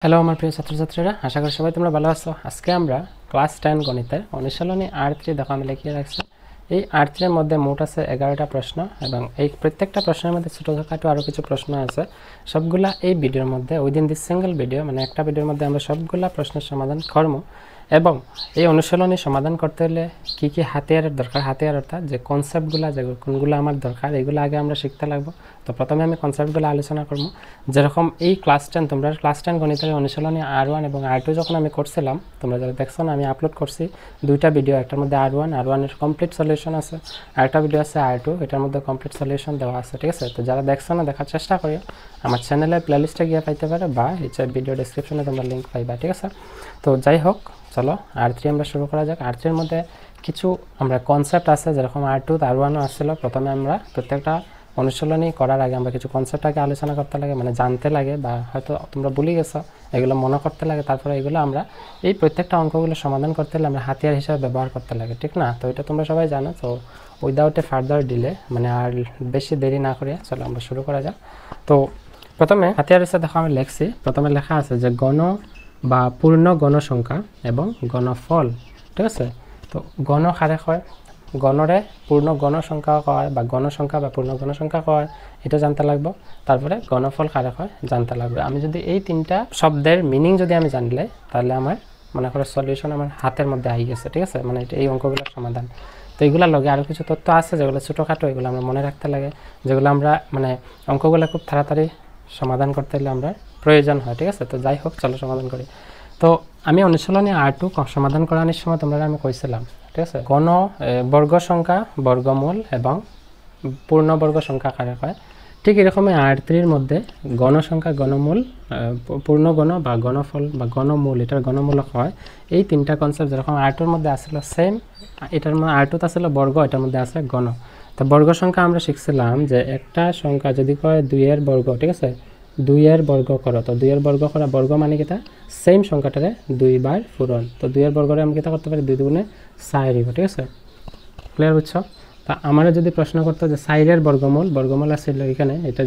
Hello আমার প্রিয় ছাত্রছাত্রীরা, আশা করি সবাই তোমরা ভালো আছো। আজকে আমরা ক্লাস 10 গণিতের অনুশীলনী R3 দেখো আমি লিখিয়ে রাখছি। এই R3 এর মধ্যে মোট আছে 11টা প্রশ্ন এবং এই প্রত্যেকটা প্রশ্নের মধ্যে ছোটখাটো আরও কিছু প্রশ্ন আছে। সবগুলা এই ভিডিওর মধ্যে উইদিন দিস সিঙ্গেল ভিডিও, মানে একটা ভিডিওর মধ্যে আমরা সবগুলা প্রশ্নের সমাধান করব। এবং এই অনুশীলনী সমাধান করতে হলে কী কী হাতিয়ারের দরকার, হাতিয়ার অর্থাৎ যে কনসেপ্টগুলো, যে কোনগুলো আমার দরকার, এগুলো আগে আমরা শিখতে লাগবো। তো প্রথমে আমি কনসেপ্টগুলো আলোচনা করবো। যেরকম এই ক্লাস 10 তোমরা ক্লাস 10 গণিতের অনুশীলনী R1 এবং R2 যখন আমি করছিলাম, তোমরা যারা দেখছো না, আমি আপলোড করছি দুইটা ভিডিও। একটার মধ্যে R1 এর কমপ্লিট সলিউশন আছে, আরেকটা ভিডিও আছে R2, এটার মধ্যে কমপ্লিট সলিউশন দেওয়া আছে। ঠিক আছে, তো যারা দেখছো না দেখার চেষ্টা করিও, আমার চ্যানেলের প্লেলিস্টে গিয়ে পাইতে পারে বা এই ভিডিও ডেসক্রিপশনে তোমরা লিঙ্ক পাইবা। ঠিক আছে, তো যাই হোক, চলো R3 আমরা শুরু করা যাক। R3 এর মধ্যে কিছু আমরা কনসেপ্ট আছে, যেরকম R2 R1ও আসছিল। প্রথমে আমরা প্রত্যেকটা অনুশীলনী করার আগে আমরা কিছু কনসেপ্ট আগে আলোচনা করতে লাগে, মানে জানতে লাগে, বা হয়তো তোমরা ভুলে গেছো, এগুলো মনে করতে লাগে। তারপরে এগুলো আমরা এই প্রত্যেকটা অঙ্কগুলো সমাধান করতে হলে আমরা হাতিয়ার হিসাবে ব্যবহার করতে লাগে, ঠিক না? তো এটা তোমরা সবাই জানো। তো উইদাউট এ ফার্দার ডিলে, মানে আর বেশি দেরি না করে চলো আমরা শুরু করা যাক। তো প্রথমে হাতিয়ার হিসাবে দেখো আমি লিখছি, প্রথমে লেখা আছে যে গণ বা পূর্ণ গণসংখ্যা এবং গণফল। ঠিক আছে, তো গণ কারে হয়, গণরে পূর্ণ গণসংখ্যা হয় বা গণসংখ্যা বা পূর্ণ গণসংখ্যা হয়, এটা জানতে লাগবে। তারপরে গণফল কারে হয় জানতে লাগবে। আমি যদি এই তিনটা শব্দের মিনিং যদি আমি জানলে, তাহলে আমার মনে করো সলিউশন আমার হাতের মধ্যে আই গেছে। ঠিক আছে, মানে এই অঙ্কগুলোর সমাধান। তো এইগুলোর লগে আরও কিছু তথ্য আছে যেগুলো ছোটোখাটো, এগুলো আমরা মনে রাখতে লাগে, যেগুলো আমরা মানে অঙ্কগুলো খুব তাড়াতাড়ি সমাধান করতে হলে আমরা প্রয়োজন হয়। ঠিক আছে, তো যাই হোক, চলো সমাধান করি। তো আমি অনুশীলনী R2 সমাধান করানোর সময় তোমরা আমি কইছিলাম, ঠিক আছে, গণ বর্গ সংখ্যা, বর্গমূল এবং পূর্ণবর্গ সংখ্যা কারে হয়। ঠিক এরকমই R3-র মধ্যে গণসংখ্যা, গণমূল, পূর্ণগণ বা গণফল বা গণমূল, এটার গণমূলক হয়। এই তিনটা কনসেপ্ট যেরকম R2-র মধ্যে আসলে সেম, এটার মধ্যে R2-তে আসলে বর্গ, এটার মধ্যে আছে গণ। তো বর্গ সংখ্যা আমরা শিখছিলাম যে একটা সংখ্যা যদি কয় 2-এর বর্গ, ঠিক আছে, 2-এর বর্গ করো, তো 2-এর বর্গ করা, বর্গ মানে কিতা সেম সংখ্যাটারে 2 বার পূরণ। তো 2-এর বর্গরে আমি কিতা করতে পারি, 2 দুগুণে 4 হইব। ঠিক আছে, ক্লিয়ার বুঝছো? তা আমার যদি প্রশ্ন করতো যে 4-এর বর্গমূল, বর্গমূল আছে এখানে, এটা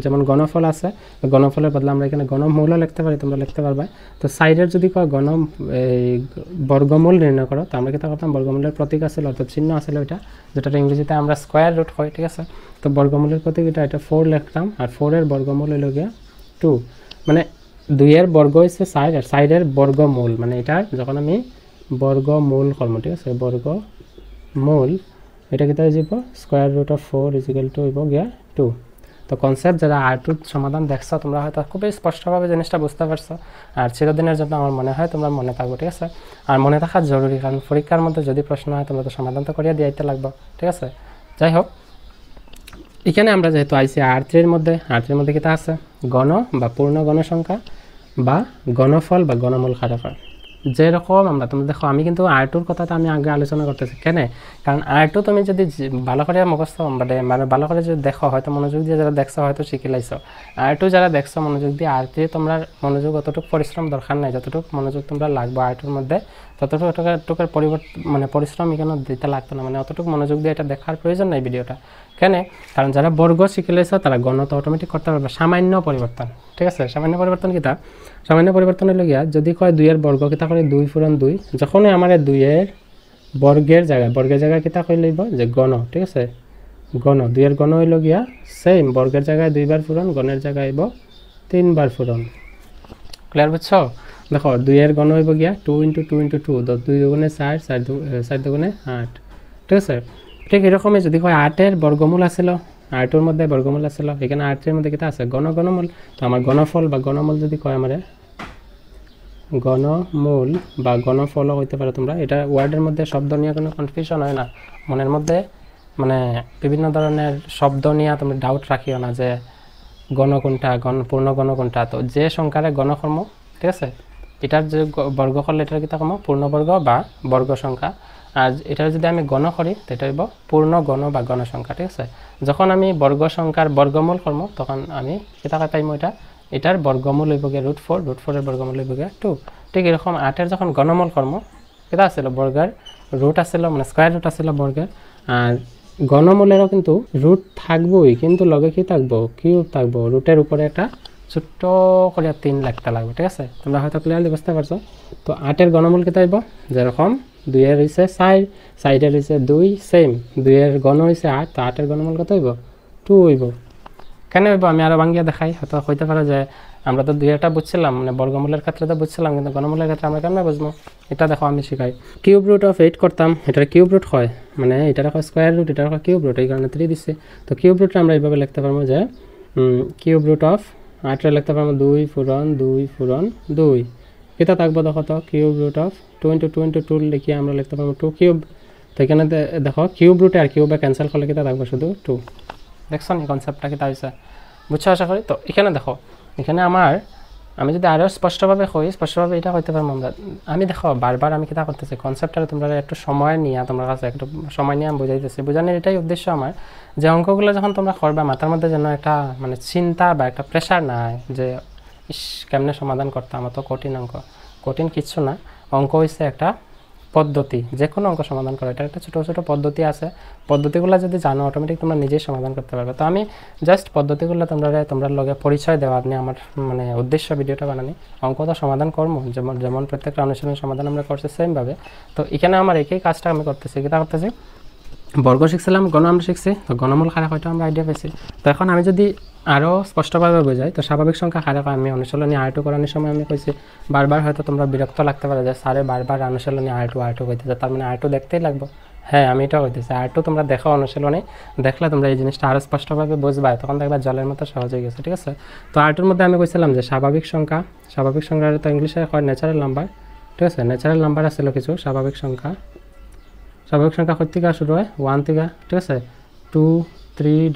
যেমন গণফল আছে, গণফলের বদলে আমরা এখানে গণমূলও লিখতে পারি, তোমরা লিখতে পারবে। তো 4-এর যদি কয় বর্গমূল নির্ণয় করো, তো আমরা কিতা করতাম, বর্গমূলের প্রতীক আছিল অর্থাৎ চিহ্ন আছিল ওইটা, যেটা ইংরেজিতে আমরা স্কোয়ার রুট হয়। ঠিক আছে, তো বর্গমূলের প্রতীক এটা 4 লিখতাম, আর 4-এর বর্গমূল হইল গিয়া 2। মানে 2-এর বর্গ হচ্ছে 4 আর 4-এর বর্গমূল, মানে এটার যখন আমি বর্গমূল করবো, ঠিক আছে, বর্গমূল এটা কি তাই যাব, square root of 4 is equal to হইব গিয়া 2। তো কনসেপ্ট যারা R2 সমাধান দেখছো, তোমরা হয়তো খুবই স্পষ্টভাবে জিনিসটা বুঝতে পারছো, আর চিরদিনের জন্য আমার মনে হয় তোমরা মনে থাকবো। ঠিক আছে, আর মনে থাকা জরুরি, কারণ পরীক্ষার মধ্যে যদি প্রশ্ন হয় তোমরা তো সমাধান তো করিয়া দিয়াইতে লাগবে। ঠিক আছে, যাই হোক, এখানে আমরা যেহেতু আইসি R3-এর মধ্যে, R3-এর মধ্যে কিতা আছে, গণ বা পূর্ণ গণসংখ্যা বা গণফল বা গণমূল কারে হয়। যেরকম আমরা, তুমি দেখো আমি কিন্তু R2-র কথাটা আমি আগে আলোচনা করতেছি, কেন? কারণ R2 তুমি যদি ভালো করে মুখস্থ মানে ভালো করে যদি দেখো, হয়তো মনোযোগ দিয়ে যারা দেখছো হয়তো শিখে লাইছো। R2 যারা দেখছো মনোযোগ দিয়ে, R3 তোমরা মনোযোগ অতটুকু পরিশ্রম দরকার নাই, যতটুকু মনোযোগ তোমরা লাগবে R2-র মধ্যে, ততটুকুর মানে পরিশ্রম এখানে দিতে লাগতো না, মানে অতটুকু মনোযোগ দিয়ে এটা দেখার প্রয়োজন নাই ভিডিওটা। কেন? কারণ যারা বর্গ শিখে লাইছো তারা গণ তো অটোমেটিক করতে পারবে, সামান্য পরিবর্তন। ঠিক আছে, সামান্য পরিবর্তন কিতা, সামান্য পরিবর্তন হইল গিয়া, যদি কয় 2-এর বর্গ কিতা করে 2 পূরণ 2, যখনই আমার 2-এর বর্গের জায়গায় কিতা কই লইব যে গণ। ঠিক আছে, গণ, 2-এর গণ হইল গিয়া সেম, বর্গের জায়গায় 2 বার পূরণ, গণের জায়গায় হইব 3 বার পূরণ। ক্লিয়ার বুঝছো? দেখো 2-এর গণ হইব গিয়া 2 × 2 × 2, 2 দুগুণে 4, 4 দুগুণে 8। ঠিক আছে, ঠিক এরকমই যদি কয় 8-এর বর্গমূল আসছিল, R2-র মধ্যে বর্গমূল আসছিল, এখানে R3-এর মধ্যে কিতা আছে, গণমূল। তো আমার গণফল বা গণমূল যদি কয়, আমার গণমূল বা গণফলও হইতে পারে। তোমরা এটা ওয়ার্ডের মধ্যে শব্দ নিয়ে কোনো কনফিউশন হয় না, মনের মধ্যে মানে বিভিন্ন ধরনের শব্দ নিয়ে তুমি ডাউট রাখিও না যে গণ কোনটা, পূর্ণ গণ কোনটা। তো যে সংখ্যারে গণকর্ম, ঠিক আছে, এটার যে বর্গ করলে এটার কিতা কম, পূর্ণবর্গ বা বর্গ সংখ্যা। আর এটার যদি আমি গণ করি, তো এটা হইব পূর্ণ গণ বা গণসংখ্যা। ঠিক আছে, যখন আমি বর্গ সংখ্যার বর্গমূল করব, তখন আমি কিতা পাইম, এটার বর্গমূল হইব গিয়ে √4, √4-এর বর্গমূল হইব গিয়ে 2। ঠিক এরকম 8-এর যখন গণমূল কর্ম, কিতা আসছিল, বর্গের রুট আসছিল, মানে স্কোয়ার রুট আসছিল বর্গের। আর গণমূলেরও কিন্তু রুট থাকবই, কিন্তু লগে কি থাকবো, কিউব থাকবো, রুটের উপরে একটা ছোট্ট করে 3 লিখতে লাগবে ঠিক আছে তোমরা হয়তো ক্লিয়ারলি বুঝতে পারছো তো 8 এর ঘনমূল কত হইব যেরকম 2 এর হইছে 4 4 এর হইছে 2 সেম 2 এর ঘন হইছে 8 তো 8 এর ঘনমূল কত হইব 2 হইব কেন হইব আমি আরো ভাঙিয়ে দেখাই হয়তো হইতে পারে যে আমরা তো 2 এটা বুঝছিলাম মানে বর্গমূলের ক্ষেত্রে তো বুঝছিলাম কিন্তু ঘনমূলের ক্ষেত্রে আমরা কেমনে বুঝবো এটা দেখো আমি শিখাই কিউব রুট অফ 8 করতাম এটার কিউব রুট হয় মানে এটার হয় স্কয়ার রুট এটার হয় কিউব রুট এই কারণে 3 দিছে তো কিউব রুটটা আমরা এইভাবে লিখতে পারবো যে কিউব রুট অফ 8 এর লিখতে পারবো 2 পূরণ 2 পূরণ 2 এটা থাকবে দেখো তো কিউব রুট অফ 2 * 2 * 2 লিখে আমরা লিখতে পারবো 2 কিউব তো এখানে দেখো কিউব রুটে আর কিউবে ক্যান্সেল করলে কি থাকবে শুধু 2 দেখছো এই কনসেপ্টটা কি তাইছে বুঝছো আশা করি তো এখানে দেখো এখানে আমি যদি আরো স্পষ্টভাবে কই স্পষ্টভাবে এটা হইতে পারবো আমরা আমি দেখো বারবার আমি কিটা করতেছি কনসেপ্টটা তোমরা একটু সময় নিয়ে তোমরা কাছে একটু সময় নিয়ে আমি বুঝাইতেছি বোঝানোর এটাই উদ্দেশ্য আমার যে অঙ্কগুলো যখন তোমরা করবে মাথার মধ্যে যেন একটা মানে চিন্তা বা একটা প্রেসার না হয় যে কেমনে সমাধান করতে আমার তো কঠিন কিছু না অঙ্ক হইছে একটা পদ্ধতি যে কোনো অঙ্ক সমাধান করা এটা একটা ছোট ছোট পদ্ধতি আছে পদ্ধতিগুলো যদি জানো অটোমেটিক তোমরা নিজেই সমাধান করতে পারবে তো আমি জাস্ট পদ্ধতিগুলো তোমরা লগে পরিচয় দেওয়া আপনি আমার মানে উদ্দেশ্য ভিডিওটা বানানি অঙ্ক তো সমাধান করবো যেমন প্রত্যেকটা অনুশীলনের সমাধান আমরা করছি সেমভাবে তো এখানে আমার একই কাজটা আমি করতেছি কিটা করতেছি বর্গ শিখছিলাম গণ আমরা শিখছি তো গণমূল খারাপ হয়তো আমরা আইডিয়া পেয়েছি তো এখন আমি যদি আরও স্পষ্টভাবে বোঝাই তো স্বাভাবিক সংখ্যা খারাপ আমি অনুশীলনী R2 করানোর সময় আমি কইছি বারবার হয়তো তোমরা বিরক্ত লাগতে পারে যে স্যারে বারবার অনুশীলনী R2 কইতেছে তার মানে R2 দেখতেই লাগবে হ্যাঁ আমি এটা কইতেছি R2 তোমরা দেখো অনুশীলনে দেখলে তোমরা এই জিনিসটা আরও স্পষ্টভাবে বুঝবা তখন দেখবা জলের মতো সহজ হয়ে গেছে ঠিক আছে তো R2 এর মধ্যে আমি কইছিলাম যে স্বাভাবিক সংখ্যা তো ইংলিশে হয় ন্যাচারাল নাম্বার ঠিক আছে ন্যাচারাল নাম্বার আছে কিছু স্বাভাবিক সংখ্যা কত থেকে শুরু হয় 1 থেকে ঠিক আছে 2 3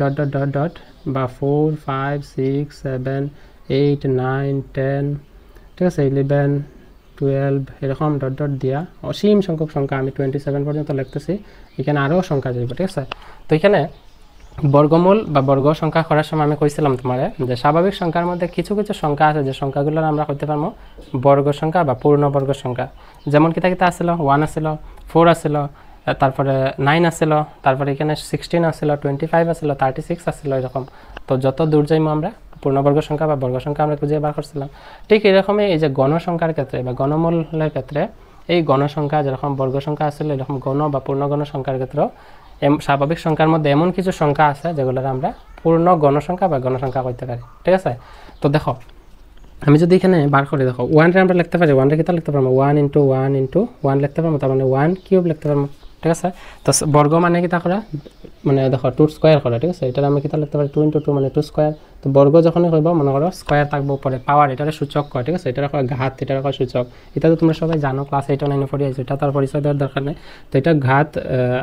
বা 4 5 6 7 8 9 10 ঠিক আছে 11 12 এরকম ডট দিয়া অসীম সংখ্যক সংখ্যা আমি 27 পর্যন্ত লিখতেছি এখানে আরও সংখ্যা যাবে ঠিক আছে তো এখানে বর্গমূল বা বর্গ সংখ্যা করার সময় আমি কইছিলাম তোমারে যে স্বাভাবিক সংখ্যার মধ্যে কিছু সংখ্যা আছে যে সংখ্যাগুলো আমরা করতে পারবো বর্গ সংখ্যা বা পূর্ণবর্গ সংখ্যা যেমন কিতা আসছিল 1 আসছিল 4 আসছিল তারপরে 9 আসছিল তারপরে এখানে 16 আসছিল 25 আসছিল 36 আসছিল এরকম তো যত দূর যাইমো আমরা পূর্ণবর্গ সংখ্যা বা বর্গ সংখ্যা আমরা খুঁজে বার করছিলাম ঠিক এরকমই এই যে গণ সংখ্যার ক্ষেত্রে বা গণমূলের ক্ষেত্রে এই গণ সংখ্যা যেরকম বর্গ সংখ্যা আসলে এরকম গণ বা পূর্ণগণ সংখ্যার ক্ষেত্রে স্বাভাবিক সংখ্যার মধ্যে এমন কিছু সংখ্যা আছে যেগুলোর আমরা পূর্ণ গণসংখ্যা বা গণসংখ্যা করতে পারি ঠিক আছে তো দেখো আমি যদি এখানে বার করে দেখো 1 রে আমরা লিখতে পারি 1 রে কিটা লিখতে পারবো 1 * 1 * 1 লিখতে পারবো তার মানে 1 কিউব লিখতে পারবো ঠিক আছে তো বর্গ মানে কিটা করা মানে দেখো 2 স্কয়ার করা ঠিক আছে এটা আমি কিটা লিখতে পারি 2 * 2 মানে 2 স্কয়ার তো বর্গ যখনই হইব মনে করো স্কয়ার থাকবে উপরে পাওয়ার এটারে সূচক কয় ঠিক আছে এটার কয় ঘাত এটার কয় সূচক এটা তো তোমরা সবাই জানো ক্লাস 8 ও 9 পড়ে আইছো এটা তার পরিচয় দেওয়ার দরকার নেই তো এটা ঘাত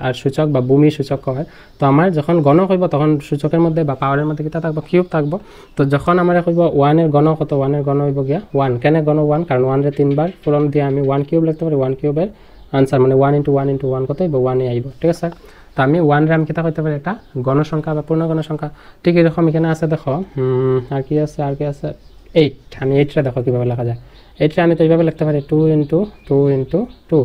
আর সূচক বা ভূমি সূচক কয় তো আমার যখন গণ হইব তখন সূচকের মধ্যে বা পাওয়ারের মধ্যে কিটা থাকবে কিউব থাকবে তো যখন আমরা কইব 1 এর গণ কত 1 এর গণ হইব গিয়া 1 কেন গণ 1 কারণ 1 রে 3 বার পূরণ দিয়ে আমি 1 কিউব লিখতে পারি 1 কিউবের आंसर মানে 1 * 1 * 1 কত হইব 1 এ আইব ঠিক আছে তো আমি 1 রে আমি কিটা কইতে পারি এটা গণ সংখ্যা বা পূর্ণ গণ সংখ্যা ঠিক এরকম এখানে আছে দেখো আর কি আছে 8 আমি 8 রে দেখো কিভাবে লেখা যায় 8 রে আমি তো এইভাবে লিখতে পারি 2 * 2 * 2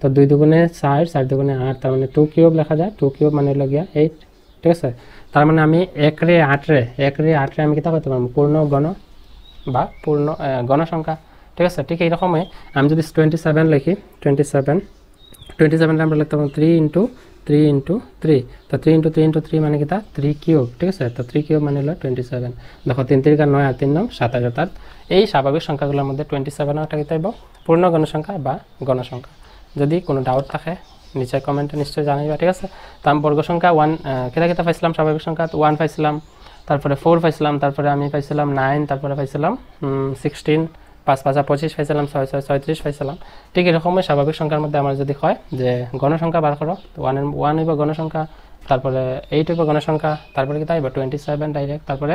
তো 2 দুগুণে 4 4 দুগুণে 8 তার মানে 2 কিউব লেখা যায় 2 কিউব মানে হলো গিয়া 8 ঠিক আছে তার মানে আমি 1 রে 8 রে আমি কিটা কইতে পারবো পূর্ণ গণ বা পূর্ণ গণ সংখ্যা ঠিক আছে ঠিক এইরকমই আমি যদি 27 লিখি 27 আমরা লিখতে পারবো 3 * 3 * 3 তো 3 * 3 * 3 মানে কিটা 3 কিউব ঠিক আছে তো 3 কিউব মানে হলো 27 দেখো 3 × 3 = 9 আর 3 * 9 = 27 অর্থাৎ এই স্বাভাবিক সংখ্যাগুলোর মধ্যে 27 একটা কিতা হইব পূর্ণ গণ সংখ্যা বা গণ সংখ্যা যদি কোনো ডাউট থাকে নিচে কমেন্টে নিশ্চয়ই জানাইবা ঠিক আছে তো আমি বর্গ সংখ্যা 1 কিতা পাইছিলাম স্বাভাবিক সংখ্যা 1 পাইছিলাম তারপরে 4 পাইছিলাম তারপরে আমি পাইছিলাম 9 তারপরে পাইছিলাম 16 5 5 25 পাইছিলাম 6 6 36 পাইছিলাম ঠিক এরকমই স্বাভাবিক সংখ্যার মধ্যে আমরা যদি হয় যে গণ সংখ্যা বার করো তো 1 হইব গণ সংখ্যা তারপরে 8 হইব গণ সংখ্যা তারপরে কি তাইব 27 ডাইরেক্ট তারপরে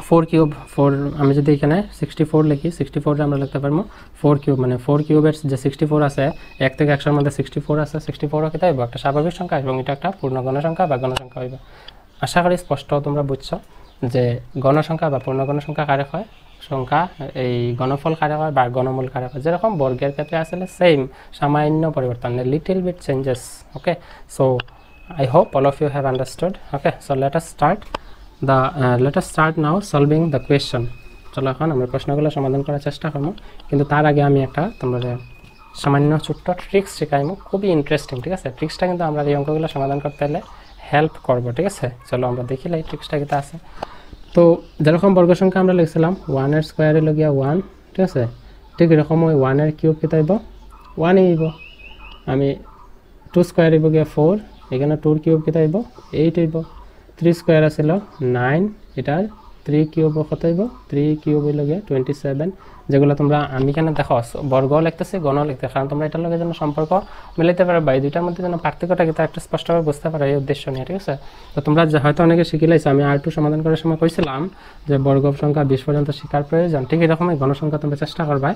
4 কিউব 4 আমি যদি এখানে 64 লিখি 64 রে আমরা লিখতে পারবো 4 কিউব মানে 4 কিউবের যে 64 আছে 1 থেকে 100 এর মধ্যে 64 আছে 64 কি তাইব একটা স্বাভাবিক সংখ্যা এবং এটা একটা পূর্ণ গণ সংখ্যা বা গণ সংখ্যা হইব আশা করি স্পষ্ট তোমরা বুঝছো যে গণ সংখ্যা বা পূর্ণ গণ সংখ্যা কারে হয় সংখ্যা এই গণফল কারে হয় বা গণমূল কারে হয় যেরকম বর্গের ক্ষেত্রে আসলে সেম সামান্য পরিবর্তন little bit changes okay so I hope all of you have understood okay so let us start let us start now solving the question. চলো এখন আমরা প্রশ্নগুলো সমাধান করার চেষ্টা করবো, কিন্তু তার আগে আমি একটা তোমরা সামান্য ছোট্ট ট্রিক্স শেখাইমো, খুবই ইন্টারেস্টিং। ঠিক আছে, ট্রিক্সটা কিন্তু আমরা এই অঙ্কগুলো সমাধান করতে হলে হেল্প করবো। ঠিক আছে, চলো আমরা দেখিলে এই ট্রিক্সটা কিন্তু আছে। তো যেরকম বর্গ সংখ্যা আমরা লিখছিলাম 1 এর স্কোয়ারে লগিয়া 1, ঠিক আছে, ঠিক এরকম ওই 1 এর কিউব কী হইব 1 হইব। আমি 2 স্কোয়ার হইব গিয়া 4, এখানে 2 কিউব কী হইব 8 হইব। 3 স্কোয়ার আছিল 9, এটার 3 কিউব কত হইব 3 কিউব হইল গিয়া 27। যেগুলো তোমরা আমি এখানে দেখো বর্গ লিখতেছি গণ লিখতে, কারণ তোমরা এটার লগে যেন সম্পর্ক মিলাইতে পারো বা এই দুইটার মধ্যে যেন পার্থক্যটা কিন্তু একটা স্পষ্টভাবে বুঝতে পারো, এই উদ্দেশ্য নিয়ে। ঠিক আছে, তো তোমরা হয়তো অনেকে শিখিলাইছো, আমি R2 সমাধান করার সময় কইছিলাম যে বর্গ সংখ্যা 20 পর্যন্ত শিকার প্রয়োজন। ঠিক এরকমই গণসংখ্যা তোমরা চেষ্টা করবা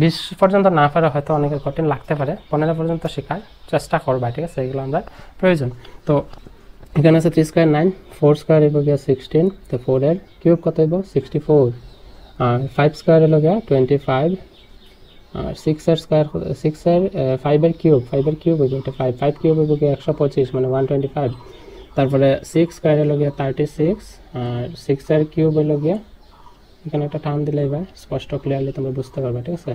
20 পর্যন্ত না পারে, হয়তো অনেকের কঠিন লাগতে পারে, 15 পর্যন্ত শেখার চেষ্টা করবা। ঠিক আছে, এগুলো আমরা প্রয়োজন। তো এখানে আছে 3 স্কোয়ার 9, 4 স্কোয়ার হইব গিয়া 16, তো 4 এর কিউব কত হইব 64, আর 5 স্কোয়ার হইল গিয়া 25, আর 6 এর স্কোয়ার 6 এর 5 এর কিউব হইব এটা 5 কিউব হইব গিয়া 125 মানে 125। তারপরে 6 স্কোয়ার হইল গিয়া 36, আর 6 এর কিউব হইল গিয়া, এখানে একটা টার্ম দিলে এবার স্পষ্ট ক্লিয়ারলি তোমরা বুঝতে পারবে। ঠিক আছে,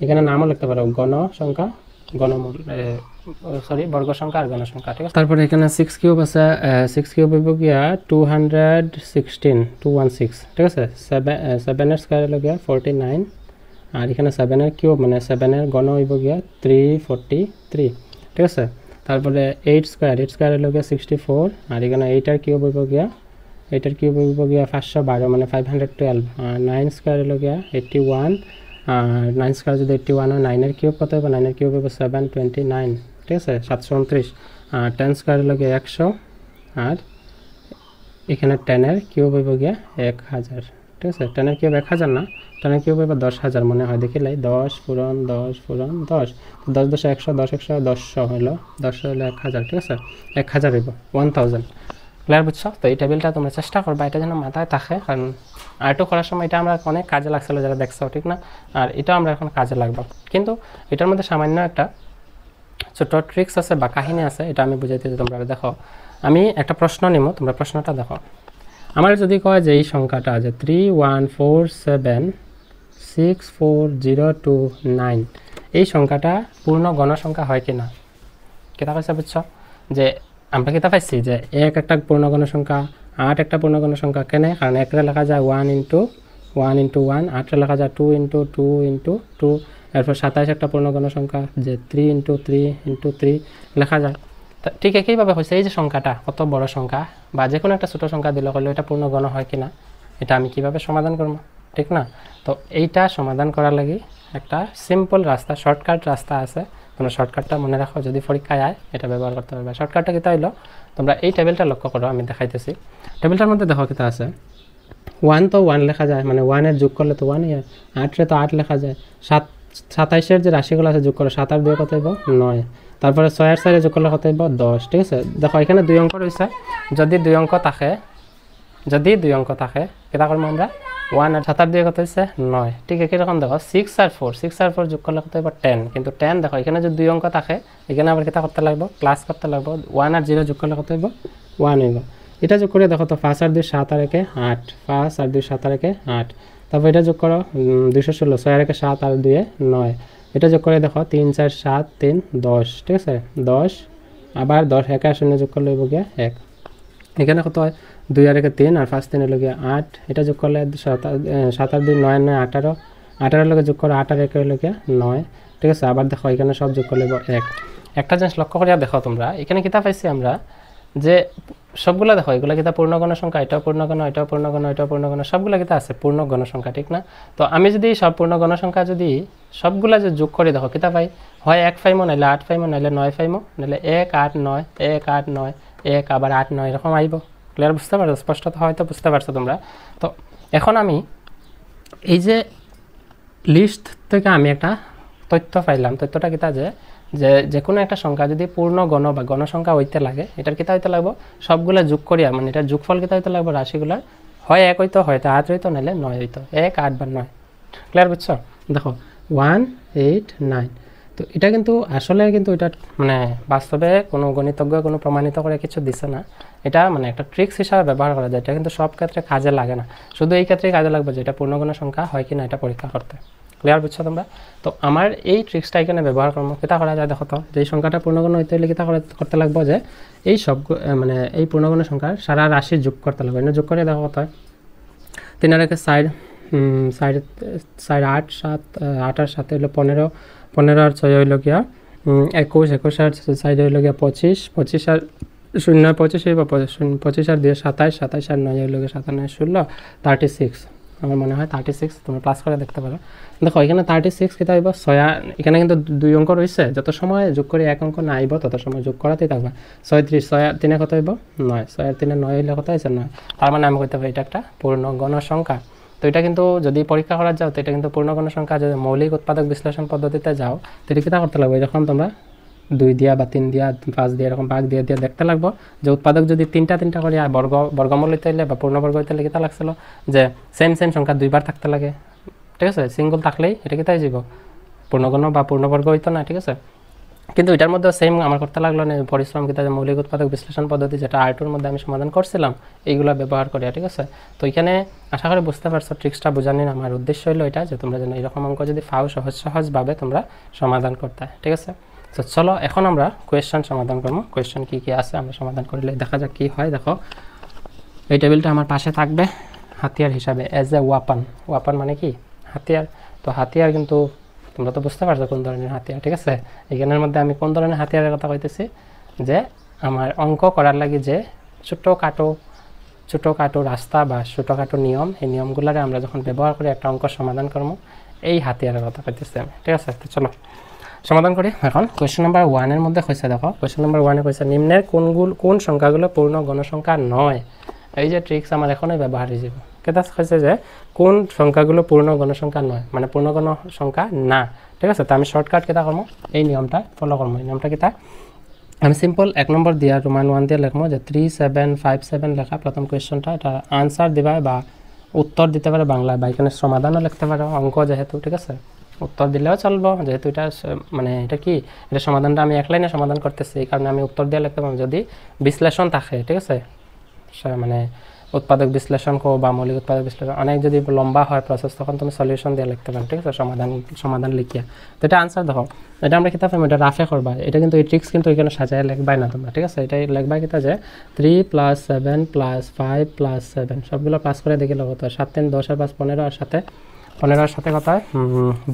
এখানে নামও লিখতে পারো গণ সংখ্যা, গণমূল সরি বর্গ সংখ্যা আর গণ সংখ্যা। ঠিক আছে, তারপরে এখানে 6 কিউব আছে, 6 কিউব হইব গিয়া 216। ঠিক আছে, 7 এর স্কোয়ার হইল গিয়া 49, আর এখানে 7 এর কিউব মানে 7 এর গণ হইব গিয়া 343। ঠিক আছে, তারপরে 8 স্কোয়ার হইল গিয়া 64, আর এখানে 8 এর কিউব হইব গিয়া 512 মানে 512, আর 9 স্কোয়ার হইল গিয়া 81, আর 9 স্কোয়ার যদি 81 হয় 9 এর কিউব কত হইব 9 এর কিউব হইব 729। ঠিক আছে, 729, আর 10 স্কোয়ার হইল গিয়া 100, আর এখানে 10 এর কিউব হইব গিয়া 1000। ঠিক আছে, 10 এর কিউব 1000 না, 10 এর কিউব হইব 10000 মনে হয়, দেখিলাই 10 পূরণ 10 পূরণ 10, 10 10 100, 10 100 10 হইলো 10 হইলো 1000। ঠিক আছে, 1000 হইব 1000। ক্লিয়ার বুঝছো? তো এই টেবিলটা তোমরা চেষ্টা করবা এটা যেন মাথায় থাকে, কারণ R2 করার সময় এটা আমরা অনেক কাজে লাগছিল যারা দেখছো, ঠিক না? আর এটা আমরা এখন কাজে লাগবো, কিন্তু এটার মধ্যে সামান্য একটা ছোট ট্রিক্স আছে বা কাহিনী আছে, এটা আমি বুঝাইতে তোমরা দেখো। আমি একটা প্রশ্ন নিব, তোমরা প্রশ্নটা দেখো। আমার যদি কয় যে এই সংখ্যাটা যে 314764029, এই সংখ্যাটা পূর্ণ গণসংখ্যা হয় কিনা, কেটা কইছে বুঝছো? যে আমরা কিতা পাইছি যে 1 একটা পূর্ণ গণসংখ্যা, 8 একটা পূর্ণ গণসংখ্যা। কেন? কারণ 1 রে লেখা যায় 1 × 1 × 1, 8 রে লেখা যায় 2 × 2 × 2, এরপর 27 একটা পূর্ণ গণসংখ্যা যে 3 × 3 × 3 লেখা যায়। ঠিক একইভাবে হয়েছে এই যে সংখ্যাটা কত বড় সংখ্যা বা যে কোনো একটা ছোট সংখ্যা দিলে হলো এটা পূর্ণ গণ হয় কিনা, এটা আমি কিভাবে সমাধান করব, ঠিক না? তো এইটা সমাধান করার লাগি একটা সিম্পল রাস্তা, শর্টকাট রাস্তা আছে। তোমরা শর্টকাটটা মনে রাখো, যদি পরীক্ষায় আয় এটা ব্যবহার করতে পারবে। শর্টকাটটা কিতা হইলো, তোমরা এই টেবিলটা লক্ষ্য করো, আমি দেখাইতেছি। টেবিলটার মধ্যে দেখো কিতা আছে, 1 তো 1 লেখা যায়, মানে 1 এর যোগ করলে তো 1 হয়, 8 রে তো 8 লেখা যায়, 27 যে রাশিগুলো আছে যোগ করো, 7 আর 2 কত হইব 9, তারপরে 6 আর 4 যোগ করলে কত হইব 10। ঠিক আছে, দেখো এখানে 2 অঙ্ক রয়েছে, যদি 2 অঙ্ক থাকে কেটা করবো আমরা 1 আর 7 আর 2 কত হয়েছে 9। ঠিক একই রকম দেখো 6 আর 4 যোগ করলে কত হইব 10, কিন্তু 10 দেখো এখানে যদি 2 অঙ্ক থাকে এখানে আবার কেটা করতে লাগবো, প্লাস করতে লাগবো। 1 আর 0 যোগ করলে কত হইব 1 হইব। এটা যোগ করে দেখো তো 5 আর 2 7 আর 1 8, 5 আর 2 7 আর 1 8, তারপর এটা যোগ করো 216, 6 আর 1 7 আর 2 9, এটা যোগ করে দেখো 3 4 7 3 10। ঠিক আছে, 10 আবার 10 1 আর 0 যোগ করলে হইব গিয়া 1। এখানে কত হয় 2 আর 1 3 আর 5 3 হলো গিয়া 8, এটা যোগ করলে 7 আর 2 9 9 18, 18 লগে যোগ করো 8 আর 1 হলো গিয়া 9। ঠিক আছে, আবার দেখো এখানে সব যোগ করলে 1। একটা জিনিস লক্ষ্য করিয়া দেখো তোমরা, এখানে কিতা পাইছি আমরা যে সবগুলা দেখো এগুলা কিতা পূর্ণ গণ সংখ্যা, এটাও পূর্ণ গণ, এটাও পূর্ণ গণ, এটাও পূর্ণ গণ, সবগুলা কিতা আছে পূর্ণ গণ সংখ্যা, ঠিক না? তো আমি যদি সব পূর্ণ গণ সংখ্যা যদি সবগুলা যে যোগ করে দেখো কিতা পাই, হয় 1 পাইমো, নাইলে 8 পাইমো, নাইলে 9 পাইমো, নাইলে 1 8 9 1 8 9 1 আবার 8 9 এরকম আইব। ক্লিয়ার বুঝতে পারছো? স্পষ্টত হয়তো বুঝতে পারছো তোমরা। তো এখন আমি এই যে লিস্ট থেকে আমি একটা তথ্য পাইলাম, তথ্যটা কিতা যে কোনো একটা সংখ্যা যদি পূর্ণ গণ বা গণসংখ্যা হইতে লাগে, এটার কিতা হইতে লাগবো সবগুলা যোগ করিয়া, মানে এটার যোগফল কিতা হইতে লাগবো রাশিগুলার, হয় 1 হইতো, হয়তো 8 হইতো, নাইলে 9 হইতো, 1 8 বা 9। ক্লিয়ার বুঝছো? দেখো 1 8 9, তো এটা কিন্তু আসলে কিন্তু এটা মানে বাস্তবে কোনো গণিতজ্ঞ কোনো প্রমাণিত করে কিছু দিছে না, এটা মানে একটা ট্রিক্স হিসাবে ব্যবহার করা যায়, এটা কিন্তু সব ক্ষেত্রে কাজে লাগে না, শুধু এই ক্ষেত্রেই কাজে লাগবে যে এটা পূর্ণগণ সংখ্যা হয় কি না এটা পরীক্ষা করতে। ক্লিয়ার বুঝছো তোমরা? তো আমার এই ট্রিক্সটা এখানে ব্যবহার করবো, কেটা করা যায় দেখো তো, যে এই সংখ্যাটা পূর্ণগণ হইতে হলে কেটা করতে লাগবে যে এই সব মানে এই পূর্ণগণ সংখ্যার সারা রাশি যোগ করতে লাগবে, যোগ করে দেখো কত হয়, 3 আর 1 4 4 8 7 8 আর 7 হলো 15, 15 আর 6 হইল গিয়া 21, 21 আর 4 হইল গিয়া 25, 25 আর 0 25 হইব 25 আর 2 27, 27 আর 9 হইল গিয়া 97 16 36, আমার মনে হয় 36, তোমরা প্লাস করে দেখতে পারো। দেখো এখানে 36 কেটা হইব 6, এখানে কিন্তু 2 অঙ্ক রয়েছে, যত সময় যোগ করে 1 অঙ্ক না আইব তত সময় যোগ করাতেই থাকবে। 36, 6 আর 3 কত হইব 9, 6 আর 3 9 হইলে কত হয়েছে 9, তার মানে আমি কইতে পারি এটা একটা পূর্ণগণ সংখ্যা। তো এটা কিন্তু যদি পরীক্ষা করা যাও তো এটা কিন্তু পূর্ণগণ সংখ্যা, যদি মৌলিক উৎপাদক বিশ্লেষণ পদ্ধতিতে যাও তো এটা কিতা করতে লাগবে, যখন তোমরা 2 দিয়া বা 3 দিয়া 5 দিয়া এরকম ভাগ দিয়ে দিয়ে দেখতে লাগবো যে উৎপাদক যদি 3টা করে বর্গমূল হইতে হইলে বা পূর্ণবর্গ হইতে হলে কিতা লাগছিল যে সেম সংখ্যা 2বার থাকতে লাগে, ঠিক আছে, সিঙ্গল থাকলেই এটা কিতাই যাব পূর্ণগণ বা পূর্ণবর্গ হইতো না, ঠিক আছে। কিন্তু এটার মধ্যে সেম আমার করতে লাগলো না পরিশ্রম, কিতা যে মৌলিক উৎপাদক বিশ্লেষণ পদ্ধতি যেটা R2-র মধ্যে আমি সমাধান করছিলাম এইগুলো ব্যবহার করি, ঠিক আছে। তো এখানে আশা করি বুঝতে পারছো ট্রিক্সটা বোঝানোর আমার উদ্দেশ্য হলো এটা যে তোমরা যেন এরকম অঙ্ক যদি পাও সহজভাবে তোমরা সমাধান করতে, ঠিক আছে। তো চলো এখন আমরা কোয়েশ্চেন সমাধান করবো, কোয়েশ্চেন কি কি আছে আমরা সমাধান করলে দেখা যাক কি হয়। দেখো এই টেবিলটা আমার পাশে থাকবে হাতিয়ার হিসাবে, এজ এ ওয়াপান মানে কি হাতিয়ার। তো হাতিয়ার কিন্তু তোমরা তো বুঝতে পারছো কোন ধরনের হাতিয়ার, ঠিক আছে। এখানের মধ্যে আমি কোন ধরনের হাতিয়ারের কথা কইতেছি, যে আমার অঙ্ক করার লাগে যে ছোটোখাটো রাস্তা বা ছোটোখাটো নিয়ম, এই নিয়মগুলোরে আমরা যখন ব্যবহার করে একটা অঙ্ক সমাধান করবো এই হাতিয়ারের কথা কইতেছি আমি, ঠিক আছে। তো চলো সমাধান করি এখন। কোয়েশ্চেন নাম্বার 1-এর মধ্যে কইছে, দেখো কোয়েশ্চেন নাম্বার 1-এ কইছে নিম্নের কোন সংখ্যাগুলো পূর্ণ গণসংখ্যা নয়। এই যে ট্রিক্স আমার এখনই ব্যবহার হয়ে যাব, কেটা কইছে যে কোন সংখ্যাগুলো পূর্ণ গণসংখ্যা নয় মানে পূর্ণ গণসংখ্যা না, ঠিক আছে। তো আমি শর্টকাট কেটা করবো, এই নিয়মটা ফলো করবো। এই নিয়মটা কেটা আমি সিম্পল 1 নম্বর দিয়া রোমান 1 দিয়ে লিখবো যে 3757 লেখা প্রথম কোয়েশ্চনটা, এটা আনসার দিবা বা উত্তর দিতে পারে বাংলা, বা এখানে সমাধানও লিখতে পারো অঙ্ক যেহেতু, ঠিক আছে। উত্তর দিলেও চলবো যেহেতু এটা মানে এটা কি এটা সমাধানটা আমি এক লাইনে সমাধান করতেছি, এই কারণে আমি উত্তর দিয়ে লিখতে পারবো। যদি বিশ্লেষণ থাকে, ঠিক আছে, মানে উৎপাদক বিশ্লেষণ কো বা মৌলিক উৎপাদক বিশ্লেষণ অনেক যদি লম্বা হয় প্রসেস তখন তুমি সলিউশন দিয়ে লিখতে পারো, ঠিক আছে, সমাধান লিখিয়া। তো এটা আনসার দেখো, এটা আমরা কিতাব এটা রাফে করবা, এটা কিন্তু এই ট্রিক্স কিন্তু এখানে সাজায় লিখবাই না তোমরা, ঠিক আছে। এটাই লিখবা কিতা যে 3 + 7 + 5 + 7 সবগুলো প্লাস করে দেখি কত হয়, 7 × 10 = 15 আর সাথে 15 এর সাথে কত হয়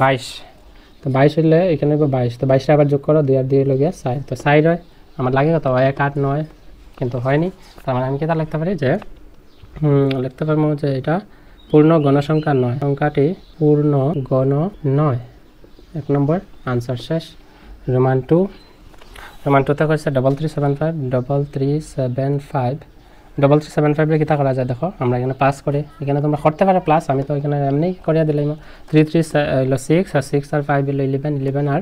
22। তো 22 হইলে এখানে 22, তো 22টা আবার যোগ করো, 2 আর 2 হলো গিয়া 4, তো 4 হয় আমার লাগে কত 1 8 9, কিন্তু হয়নি। তার মানে আমি কিতা লিখতে পারি যে লিখতে পারবো যে এটা পূর্ণ গণসংখ্যা নয়, সংখ্যাটি পূর্ণ গণ নয়। 1 নম্বর আনসার শেষ। রোমান 2তে কইছে 3375 এর কিতা করা যায় দেখো, আমরা এখানে প্লাস করে, এখানে তোমরা করতে পারো প্লাস, আমি তো এখানে এমনি করিয়া দিলাম। 3 3 হলো 6 আর 6 আর 5 হলো 11 আর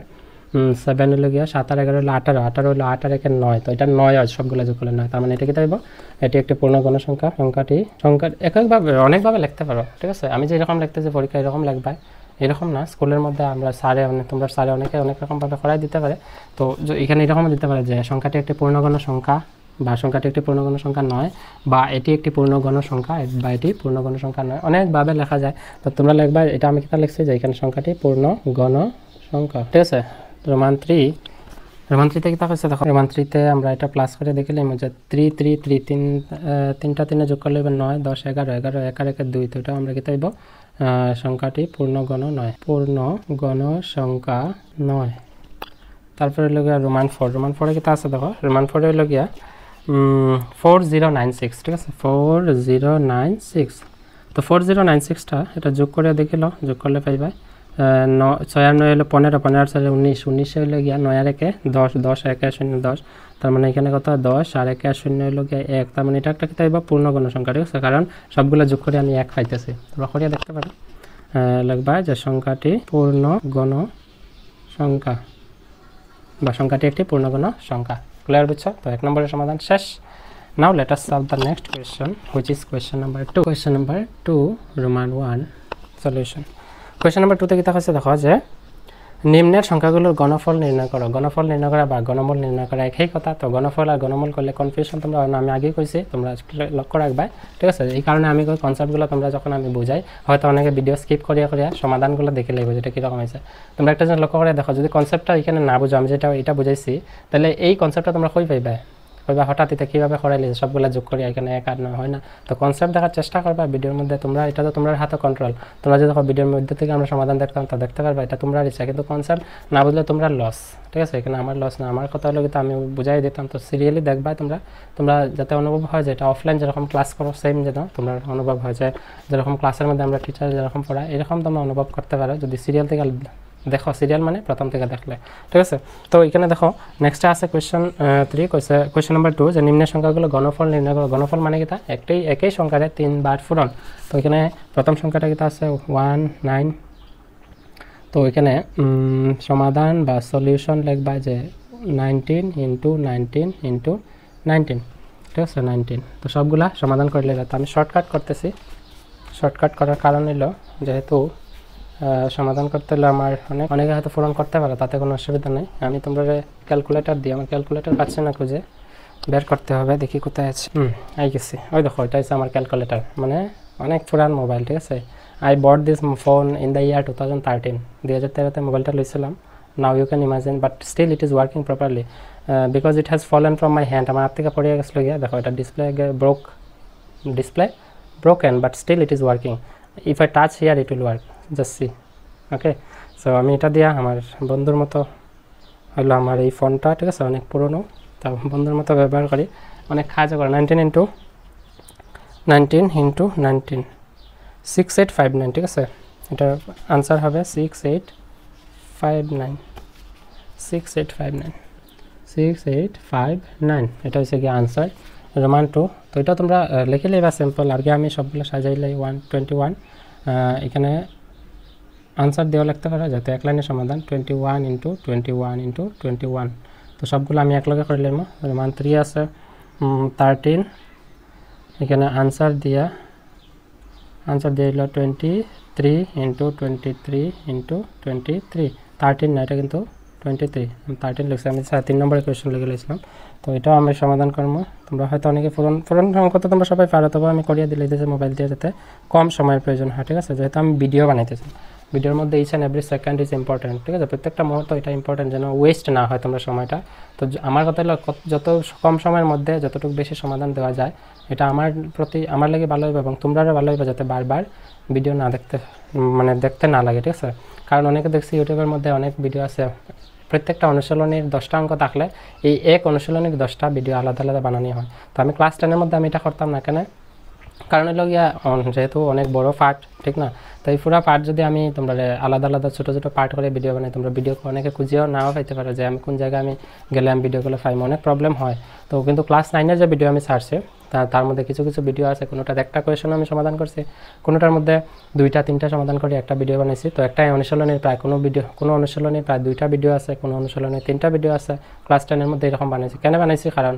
7 হলো গিয়া 7 আর 11 হলো 18 হলো 8 আর 1 9, তো এটা 9 হয় সবগুলো যোগ করলে 9, তার মানে এটা কি তাইব এটি একটি পূর্ণ গণসংখ্যা। সংখ্যার এককভাবে অনেকভাবে লিখতে পারো, ঠিক আছে। আমি যে এরকম লিখতেছি পরীক্ষা এরকম লিখবা, এরকম না স্কুলের মধ্যে আমরা তোমরা স্যারে অনেক রকমভাবে করাই দিতে পারে। তো এখানে এরকম দিতে পারে যে সংখ্যাটি একটি পূর্ণগণ সংখ্যা বা সংখ্যাটি একটি পূর্ণগণ সংখ্যা নয়, বা এটি একটি পূর্ণগণ সংখ্যা বা এটি পূর্ণগণ সংখ্যা নয়, অনেকভাবে লেখা যায়। তো তোমরা লিখবা, এটা আমি কিতা লিখছি যে এখানে সংখ্যাটি পূর্ণগণ সংখ্যা, ঠিক আছে। রোমান 3তে কিতা কইছে দেখো, রোমান 3তে আমরা এটা প্লাস করে দেখিলাম যে 3 3 3 তিনটা 3 যোগ করলে 9 10 11 11 1 আর 1 2, তো এটা আমরা কিতা হইব সংখ্যাটি পূর্ণগণ নয়, পূর্ণগণ সংখ্যা নয়। তারপরে হলো গিয়া রোমান 4 কিতা আছে দেখো, রোমান 4 হলো গিয়া 4096, ঠিক আছে 4096। তো 4096টা এটা যোগ করে দেখিল, যোগ করলে পাইবা 6 আর 9 হলো 15 15 আর 4 19 19 হলো গিয়া 9 আর 1 10 10 1 আর 0 10, তার মানে এখানে কত 10 আর 1 আর 0 হলো গিয়া 1, তার মানে এটা একটা কি তাইবা পূর্ণগণ সংখ্যা, ঠিক আছে, কারণ সবগুলো যোগ করে আমি 1 পাইতেছি। তোমরা করিয়া দেখতে পারো, লিখবা যে সংখ্যাটি পূর্ণগণ সংখ্যা বা সংখ্যাটি একটি পূর্ণগণ সংখ্যা। ক্লিয়ার বুঝছো? তো 1 নম্বরের সমাধান শেষ। Now let us solve the next question, which is question number 2. Question number 2 Roman 1 solution. Question number 2 তে কি দেখা আছে দেখো যে নিম্নের সংখ্যাগুলোর ঘনফল নির্ণয় করো। ঘনফল নির্ণয় করা বা ঘনমূল নির্ণয় করা একই কথা। তো ঘনফল আর ঘনমূল করলে কনফিউশন তোমরা আমি আগেই কইছি, তোমরা লক্ষ্য রাখবা, ঠিক আছে। এই কারণে আমি কনসেপ্টগুলো তোমরা যখন আমি বুঝাই, হয়তো অনেকে ভিডিও স্কিপ করিয়া সমাধানগুলো দেখে লাগবে যেটা কীরকম হয়েছে। তোমরা একটা জিনিস লক্ষ্য করে দেখো, যদি কনসেপ্টটা এখানে না বুঝো, আমি যেটা এটা বুঝাইছি, তাহলে এই কনসেপ্টটা তোমরা কই পাইবা, কইবা হঠাৎ এটা কীভাবে করাইলে সবগুলো যোগ করি এখানে এক আর নয়, হয় না। তো কনসেপ্ট দেখার চেষ্টা করবা ভিডিওর মধ্যে, তোমরা এটা তো তোমার হাতে কন্ট্রোল। তোমরা যদি দেখো ভিডিওর মধ্যে থেকে আমরা সমাধান দেখতাম, তা দেখতে পারবা, এটা তোমরা ইচ্ছা, কিন্তু কনসেপ্ট না বুঝলে তোমরা লস, ঠিক আছে। এখানে আমার লস না, আমার কথা হলো কিন্তু আমি বুঝাই দিতাম। তো সিরিয়ালি দেখবা তোমরা যাতে অনুভব হয় যে এটা অফলাইন যেরকম ক্লাস করো সেম যেন তোমরা অনুভব হয় যে যেরকম ক্লাসের মধ্যে আমরা টিচার যেরকম পড়াই এরকম তোমরা অনুভব করতে পারো যদি সিরিয়াল থেকে দেখো, সিরিয়াল মানে প্রথম থেকে দেখলে, ঠিক আছে। তো এখানে দেখো নেক্সটে আছে কোয়েশ্চন 3, কোয়েশ্চন নাম্বার 2, যে নিম্নের সংখ্যাগুলো ঘনফল নির্ণয় করো। ঘনফল মানে কিতা, একই সংখ্যারে 3 বার পূরণ। তো এখানে প্রথম সংখ্যাটা কিতা আছে 1 9। তো এখানে সমাধান বা সলিউশন লিখবা যে 19 × 19 × 19, ঠিক আছে 19। তো সবগুলা সমাধান করে নিলে, তো আমি শর্টকাট করতেছি। শর্টকাট করার কারণ হলো যেহেতু সমাধান করতে হলে আমার অনেকে হয়তো পূরণ করতে পারে, তাতে কোনো অসুবিধা নেই। আমি তোমরা ক্যালকুলেটর দিই, আমার ক্যালকুলেটর পাচ্ছি না, খুঁজে বের করতে হবে, দেখি কোথায় আছে। আই গেছি, ওই দেখো এটা হচ্ছে আমার ক্যালকুলেটর, মানে অনেক পুরান মোবাইল, ঠিক আছে। I bought this phone in the year 2013, 2013-তে মোবাইলটা লইছিলাম। Now you can imagine, but still it is working properly because it has fallen from my hand. আমার হাত থেকে পড়ে গেছিলো গিয়া, দেখো এটা display broken, but still it is working. If I touch here it will work, just see. Okay, so আমি এটা দিয়া আমার বন্ধুর মতো হলো আমার এই ফোনটা, ঠিক আছে, অনেক পুরনো, তা বন্ধুর মতো ব্যবহার করি, অনেক সাহায্য করে। 19 × 19 6859, ঠিক আছে। এটার আনসার হবে 6859। এটা হচ্ছে কি আনসার, রোমান 2। তো এটা তোমরা লিখে লইবা সিম্পল, আর কি আমি সবগুলো সাজাইলাই 121। এখানে আনসার দেওয়া লিখতে পারো যাতে এক লাইনের সমাধান 21 × 21 × 21। তো সবগুলো আমি একলগে করে নিলাম। রোমান 3 আছে 13, এখানে আনসার দিয়ে হলো 23 × 23 × 23। 13 না, এটা কিন্তু 23, আমি 13 লিখছি, আমি 3 নম্বরের কোয়েশ্চেন লিখে লিখছিলাম। তো এটাও আমি সমাধান করবো। তোমরা হয়তো অনেকে পুরন অঙ্ক তো তোমরা সবাই পারো, তবে আমি করিয়ে দিলে দিতেছি মোবাইল দিয়ে, যাতে কম সময়ের প্রয়োজন হয়, ঠিক আছে। যেহেতু আমি ভিডিও বানাইতেছি, ভিডিওর মধ্যে each and every second is important, ঠিক আছে। প্রত্যেকটা মুহূর্ত এটা ইম্পর্টেন্ট, যেন ওয়েস্ট না হয় তোমরা সময়টা। তো আমার কথা হলো যত কম সময়ের মধ্যে যতটুকু বেশি সমাধান দেওয়া যায়, এটা আমার লাগে ভালো হবে এবং তোমরাও ভালো হবে, যাতে বারবার ভিডিও না দেখতে না লাগে, ঠিক আছে। কারণ অনেকে দেখছি ইউটিউবের মধ্যে অনেক ভিডিও আছে, প্রত্যেকটা অনুশীলনীর 10টা অঙ্ক থাকলে এই এক অনুশীলনীর 10টা ভিডিও আলাদা আলাদা বানানো হয়। তো আমি ক্লাস 10-এর মধ্যে আমি এটা করতাম না, কেন? কারণ হলো গিয়া যেহেতু অনেক বড় পার্ট, ঠিক না। তো এই পুরো পার্ট যদি আমি তোমরা আলাদা আলাদা ছোটো ছোটো পার্ট করে ভিডিও বানাই, তোমরা ভিডিও অনেকে খুঁজেও নাও পাইতে পারো যে আমি কোন জায়গায় আমি গেলে আমি ভিডিওগুলো পাইম, অনেক প্রবলেম হয়। তো কিন্তু ক্লাস 9-এর যে ভিডিও আমি ছাড়ছি, তার মধ্যে কিছু ভিডিও আছে, কোনোটার একটা কোয়েশন আমি সমাধান করছি, কোনোটার মধ্যে 2টা 3টা সমাধান করে একটা ভিডিও বানাইছি। তো একটা অনুশীলনের প্রায় কোনো অনুশীলনের প্রায় 2টা ভিডিও আছে, কোনো অনুশীলনের 3টা ভিডিও আছে। ক্লাস 10-এর মধ্যে এরকম বানাইছি। কেন বানাইছি? কারণ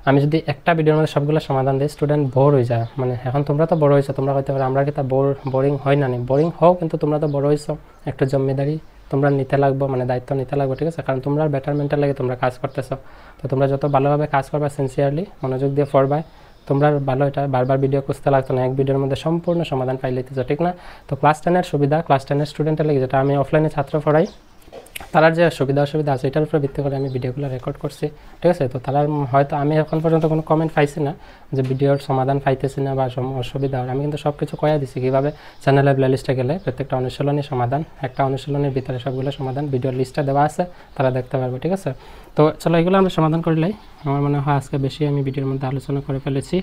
আমি যদি একটা ভিডিওর মধ্যে সবগুলো সমাধান দিই, স্টুডেন্ট বোর হয়ে যায়। এখন তোমরা তো বড় হয়েছো, তোমরা হইতে পারো আমরা কি তা বোরিং হয় না, বোরিং হোক, কিন্তু তোমরা তো বড় হয়েছো, একটু জিম্মেদারি তোমরা নিতে লাগবো, দায়িত্ব নিতে লাগবে, ঠিক আছে। কারণ তোমরা বেটারমেন্টের লাগে তোমরা কাজ করতেছো। তো তোমরা যত ভালোভাবে কাজ করবা, সিনসিয়ারলি মনোযোগ দিয়ে পড়বা, তোমরা ভালো এটা বারবার ভিডিও খুঁজতে লাগতো না, এক ভিডিওর মধ্যে সম্পূর্ণ সমাধান পাই লিতেছো, ঠিক না। তো ক্লাস 10-এর সুবিধা, ক্লাস 10-এর স্টুডেন্টের লাগে, যেটা আমি অফলাইনে ছাত্র পড়াই, তার যে সুবিধা অসুবিধা আছে এটার উপরে ভিত্তি করে আমি ভিডিওগুলো রেকর্ড করছি, ঠিক আছে। তো তারা হয়তো আমি এখন পর্যন্ত কোনো কমেন্ট পাইছি না যে ভিডিওর সমাধান পাইতেছি না বা অসুবিধা হয়। আমি কিন্তু সব কিছু কয়া দিছি কীভাবে চ্যানেলের প্লেলিস্টে গেলে প্রত্যেকটা অনুশীলনী সমাধান, একটা অনুশীলনের ভিতরে সবগুলো সমাধান ভিডিওর লিস্টে দেওয়া আছে, তারা দেখতে পারবে, ঠিক আছে। তো চলো এগুলো আমরা সমাধান করলেই, আমার মনে হয় আজকে বেশি আমি ভিডিওর মধ্যে আলোচনা করে ফেলেছি,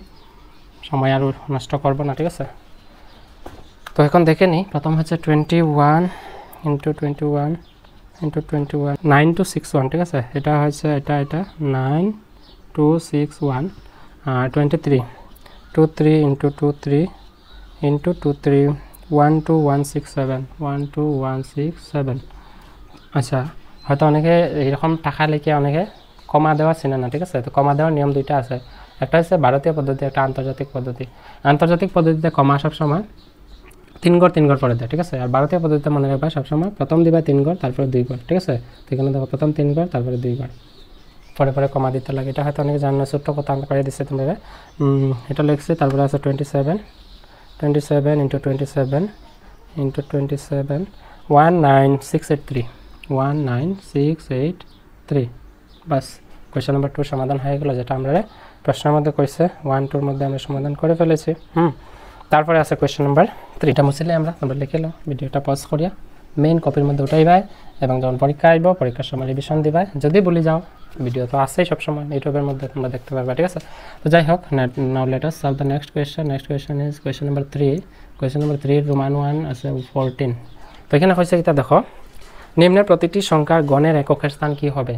সময় আরও নষ্ট করবো না, ঠিক আছে। তো এখন দেখে নিই, প্রথম হচ্ছে 21 × 21 × 21 9261, ঠিক আছে। এটা হচ্ছে এটা 9261 আর 23 23 × 23 × 23 12167 আচ্ছা, হয়তো অনেকে এরকম টাকা লিখে অনেকে কমা দেওয়া চিনে না, ঠিক আছে। তো কমা দেওয়ার নিয়ম 2টা আছে, একটা হচ্ছে ভারতীয় পদ্ধতি, একটা আন্তর্জাতিক পদ্ধতি। আন্তর্জাতিক পদ্ধতিতে কমা সবসময় 3 ঘর 3 ঘর পরে দেয়, ঠিক আছে। আর ভারতীয় পদ্ধতিতে মনে রাখবা সবসময় প্রথম দিবা 3 ঘর তারপরে 2 ঘর, ঠিক আছে। তো এখানে দেখো প্রথম 3 ঘর তারপরে 2 ঘর, পরে পরে কমা দিতে লাগে। এটা হয়তো অনেকে জানো না, ছোট্ট কথা আমি করে দিচ্ছি তোমরা। এটা লিখছি, তারপরে আছে 27 ইন্টু 27 19683 19683 বাস। কোয়েশ্চেন নাম্বার 2 সমাধান হয়ে গেল, যেটা আমরা প্রশ্নের মধ্যে কইছে 1 2 মধ্যে আমরা সমাধান করে ফেলেছি। তারপরে আছে কোয়েশ্চেন নাম্বার 3। এটা মুছলে আমরা লিখে লো, ভিডিওটা পজ করিয়া মেইন কপির মধ্যে উঠাইবা এবং যখন পরীক্ষা আইব পরীক্ষার সময় রিভিশন দিবা। যদি ভুলে যাও ভিডিও তো আছেই সবসময় ইউটিউবের মধ্যে, তোমরা দেখতে পারবা, ঠিক আছে। তো যাই হোক, now let us solve the next question. Next question is question number 3। Question number 3 Roman 1 আছে 14। তো এখানে হয়েছে এটা দেখো, নিম্নের প্রতিটি সংখ্যার গণের এককের স্থান কি হবে।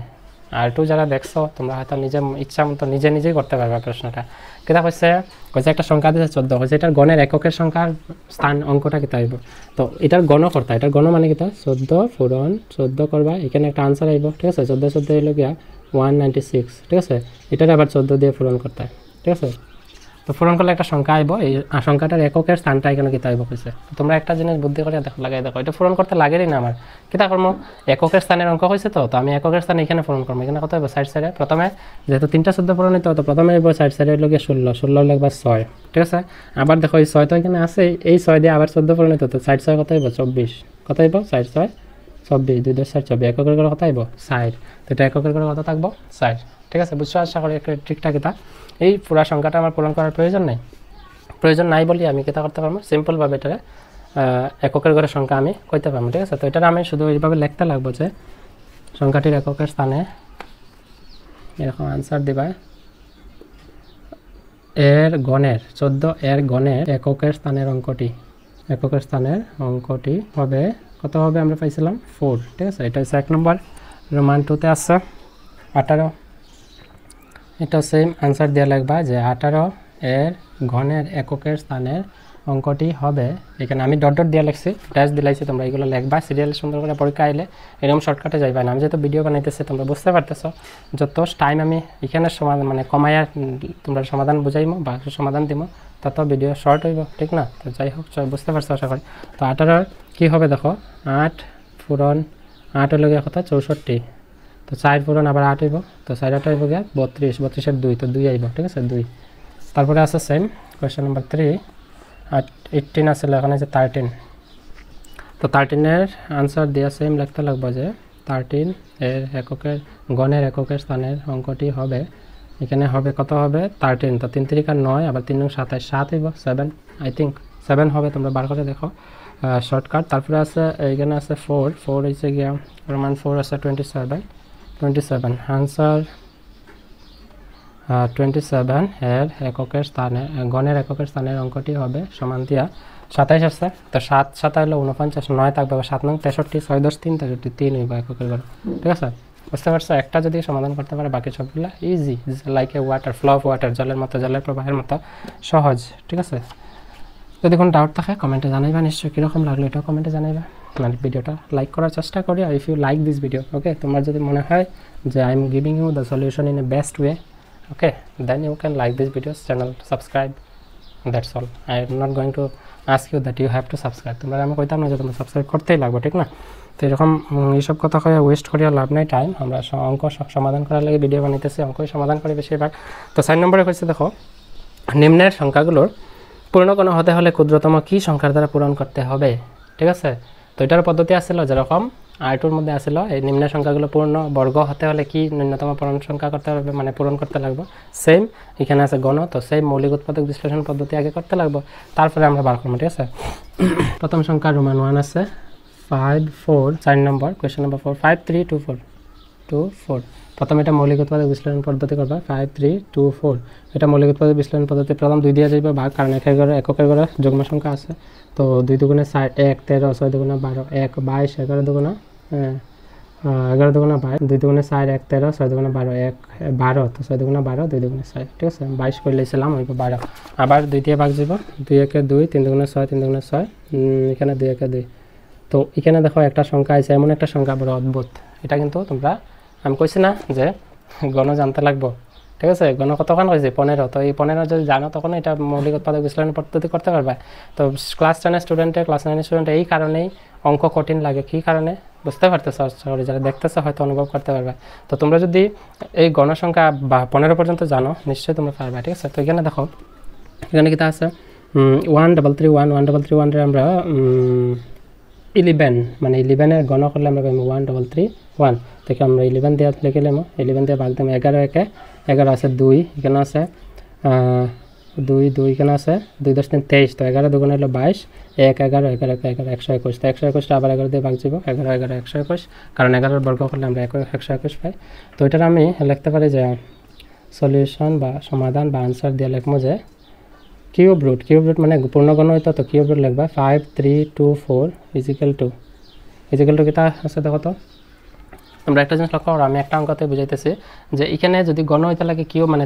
আর টু যারা দেখছো তোমরা হয়তো নিজের ইচ্ছা মতো নিজেই করতে পারবে প্রশ্নটা। কেটা হয়েছে একটা সংখ্যা দিয়েছে 14, হয়েছে এটার গণের এককের সংখ্যার স্থান অঙ্কটা কেটা আইব। তো এটার গণ করতে, এটার গণ মানে কিতা 14 পূরণ 14 করবা, এখানে একটা আনসার আইব, ঠিক আছে। 14 হইল গিয়া 196, ঠিক আছে। এটার আবার 14 দিয়ে পূরণ করতে হয়, ঠিক আছে। তো পূরণ করলে একটা সংখ্যা আইব, এই সংখ্যাটার এককের স্থানটা এখানে কিতা আইব কইছে। তোমরা একটা জিনিস বুদ্ধি করে লাগাই দেখো, এটা পূরণ করতে লাগেরই না আমার, কিতা করবো এককের স্থানের অঙ্ক হয়েছে। তো আমি এককের স্থানে এখানে পূরণ করবো। এখানে কত হইব সাইড সাইডে, প্রথমে যেহেতু 3টা 14 পূরণ হইতো, তো প্রথমে হইব সাইড সাইডে হইল গিয়ে 16 লাগবা 6, ঠিক আছে। আবার দেখো এই 6 তো এখানে আছে, এই 6 দিয়ে আবার 14 পূরণ হইতো, তো সাইড 6 কত হইব 24, কত হইব সাইড 6 24, 2 2 4 24, এককের করে কত হইব 60। তো এটা এককের করে কত থাকবো 60, ঠিক আছে। বুঝছো আশা করি ঠিকঠাক। এটা এই পুরা সংখ্যাটা আমার পূরণ করার প্রয়োজন নাই বলি আমি কেটা করতে পারবো, সিম্পলভাবে এটা এককের ঘরের সংখ্যা আমি কইতে পারবো, ঠিক আছে। তো এটা আমি শুধু এইভাবে লিখতে লাগবো যে সংখ্যাটির এককের স্থানে এরকম আনসার দিবা, এর গণের 14 এর গণের এককের স্থানের অঙ্কটি হবে কত হবে, আমরা পাইছিলাম 4, ঠিক আছে। এটা হচ্ছে 1 নম্বর। রোমান 2তে আছে 18, এটা সেম আনসার দিয়ে লাগবা যে 18 এর ঘনের এককের স্থানের অঙ্কটি হবে। এখানে আমি ডট ডট দিয়ে লিখছি, ড্যাশ দিলাইছি, তোমরা এগুলো লিখবা সিরিয়াল সুন্দর করে। পরীক্ষা আইলে এরকম শর্টকাটে যাইবা না। আমি যেহেতু ভিডিও বানাইতেছি তোমরা বুঝতে পারতেছো, যত টাইম আমি এখানে সমাধান মানে কমাইয়া তোমরা সমাধান বুঝাইমো বা সমাধান দিব, তত ভিডিও শর্ট হইব, ঠিক না। তো যাই হোক বুঝতে পারছো আশা করি। তো 18 কী হবে দেখো, 8 পূরণ 8 হলে গিয়ে কত 64, তো 4 পূরণ আবার 8 হইব, তো 4 8 হইব গিয়া 32, 32 2, তো 2 আইব, ঠিক আছে 2। তারপরে আছে সেম কোয়েশ্চেন নাম্বার 3 আর 18 আছে, এখানে যে 13। তো 13-এর আনসার দেওয়া সেম লিখতে লাগবে যে 13 এর এককের গণের এককের স্থানের অঙ্কটি হবে, এখানে হবে কত হবে 13, তো 3 3 9, আবার 3 27, 7 হইব 7, আই থিঙ্ক 7 হবে, তোমরা বার করে দেখো শর্টকাট। তারপরে আছে এইখানে আছে 4 হয়েছে গিয়া রোমান 4 আছে 27 আনসার 27 এর এককের স্থানে গণের এককের স্থানের অঙ্কটি হবে সমান দিয়া 27 আছে, তো 7 7 হলো 49, 9 থাকবে 7 9 63, 6 10 3 63, 3 হইব এককের ঘর, ঠিক আছে। বুঝতে পারছো, একটা যদি সমাধান করতে পারে বাকি সবগুলো easy, like a water flow of water, জলের মতো, জলের প্রবাহের মতো সহজ, ঠিক আছে। যদি কোনো ডাউট থাকে কমেন্টে জানাইবা, নিশ্চয়ই কীরকম লাগলো এটাও কমেন্টে জানাইবা। মানে ভিডিওটা লাইক করার চেষ্টা করি, আর if you like this video, okay, তোমার যদি মনে হয় যে I am giving you the solution in a best way, okay, then you can like this videos, channel, subscribe, that's all. I am not going to ask you that you have to subscribe, তোমরা আমি কইতাম না যে তোমরা subscribe করতেই লাগবে, ঠিক না। তো এরকম এইসব কথা কয়ে ওয়েস্ট করিয়া লাভ নাই টাইম। আমরা অঙ্ক সমাধান করার লাগে ভিডিও বানাইতেছি, অঙ্কই সমাধান করি বেশিরভাগ। তো 4 নম্বরে কইছে দেখো, নিম্নের সংখ্যাগুলোর পূর্ণগণ হতে হলে ক্ষুদ্রতম কি সংখ্যার দ্বারা পূরণ করতে হবে, ঠিক আছে। তো এটার পদ্ধতি আসছিল যেরকম R2 এর মধ্যে আসছিল, এই নিম্ন সংখ্যাগুলো পূর্ণ বর্গ হতে হলে কি ন্যূনতম পূরণ সংখ্যা করতে হবে, মানে পূরণ করতে লাগবে। সেম এখানে আছে গণ, তো সেম মৌলিক উৎপাদক বিশ্লেষণ পদ্ধতি আগে করতে লাগবে, তারপরে আমরা বার করবো, ঠিক আছে। প্রথম সংখ্যা রোমান 1 আছে 5 4, 4 নম্বর কোয়েশ্চেন নাম্বার 4 5 3 2 4 2 4। প্রথমে এটা মৌলিক উৎপাদক বিশ্লেষণ পদ্ধতি করবা 5 3 2 4, এটা মৌলিক উৎপাদক বিশ্লেষণ পদ্ধতি। প্রথম 2 দিয়ে যাইবে ভাগ, কারণ এককের ঘরে যুগ্ম সংখ্যা আছে, তো 2 দুগুণে 4 1 13 6 দুগুণে 12 1 22 11 দুগুণে 11 দুগুণে 22 2 দুগুণে 4 1 13 6 দুগুণে 12 1 12, তো 6 দুগুণে 12 2 দুগুণে 4, ঠিক আছে। 22 করে লইছিলাম হইব 12, আবার 2 দিয়ে ভাগ যাব 2 1 2 3 দুগুণে 6 3 দুগুণে 6, এখানে 2 1 2। তো এখানে দেখো একটা সংখ্যা আছে, এমন একটা সংখ্যা বড় অদ্ভুত, এটা কিন্তু তোমরা আমি কইছি না যে গণ জানতে লাগবো, ঠিক আছে গণ কতক্ষণ হয়েছে 15 তো এই 15 যদি জানো তখন এটা মৌলিক উৎপাদক বিশ্লেষণ পদ্ধতি করতে পারবে তো ক্লাস 10 স্টুডেন্টের ক্লাস 9 স্টুডেন্টের এই কারণেই অঙ্ক কঠিন লাগে কি কারণে বুঝতে পারতেছ সরি যারা দেখতেছ হয়তো অনুভব করতে পারবে তো তোমরা যদি এই গণসংখ্যা 15 পর্যন্ত জানো নিশ্চয়ই তোমরা পারবে ঠিক আছে তো এখানে দেখো এখানে কি আছে 1331 রে আমরা 11 মানে 11 এর গণ করলে আমরা পাবো 1331 থেকে আমরা 11 দিয়ে লিখলাম 11 দিয়ে ভাগ দিলাম 11 একে 11 আছে 2 এখানে আছে 2 এখানে আছে 2 10 3 23 তো 11 দুগুণ হলো 22 1 11 11 11 121 তো 121 আবার 11 দিয়ে ভাগ দিব 11 11 121 কারণ 11 এর বর্গ করলে আমরা 121 পাই তো এটা আমি লিখতে পারি যে সলিউশন বা সমাধান বা आंसर দিয়ে লিখমু যে কিউব রুট মানে পূর্ণগণ হইতো তো কিউব রুট লিখবা 5324 ইকুয়াল টু কিটা আছে দেখো তো আমরা একটা জিনিস লক্ষ্য করো আমি একটা অঙ্কতে বুঝাইতেছি যে এখানে যদি গণ হইতে লাগে কিউব মানে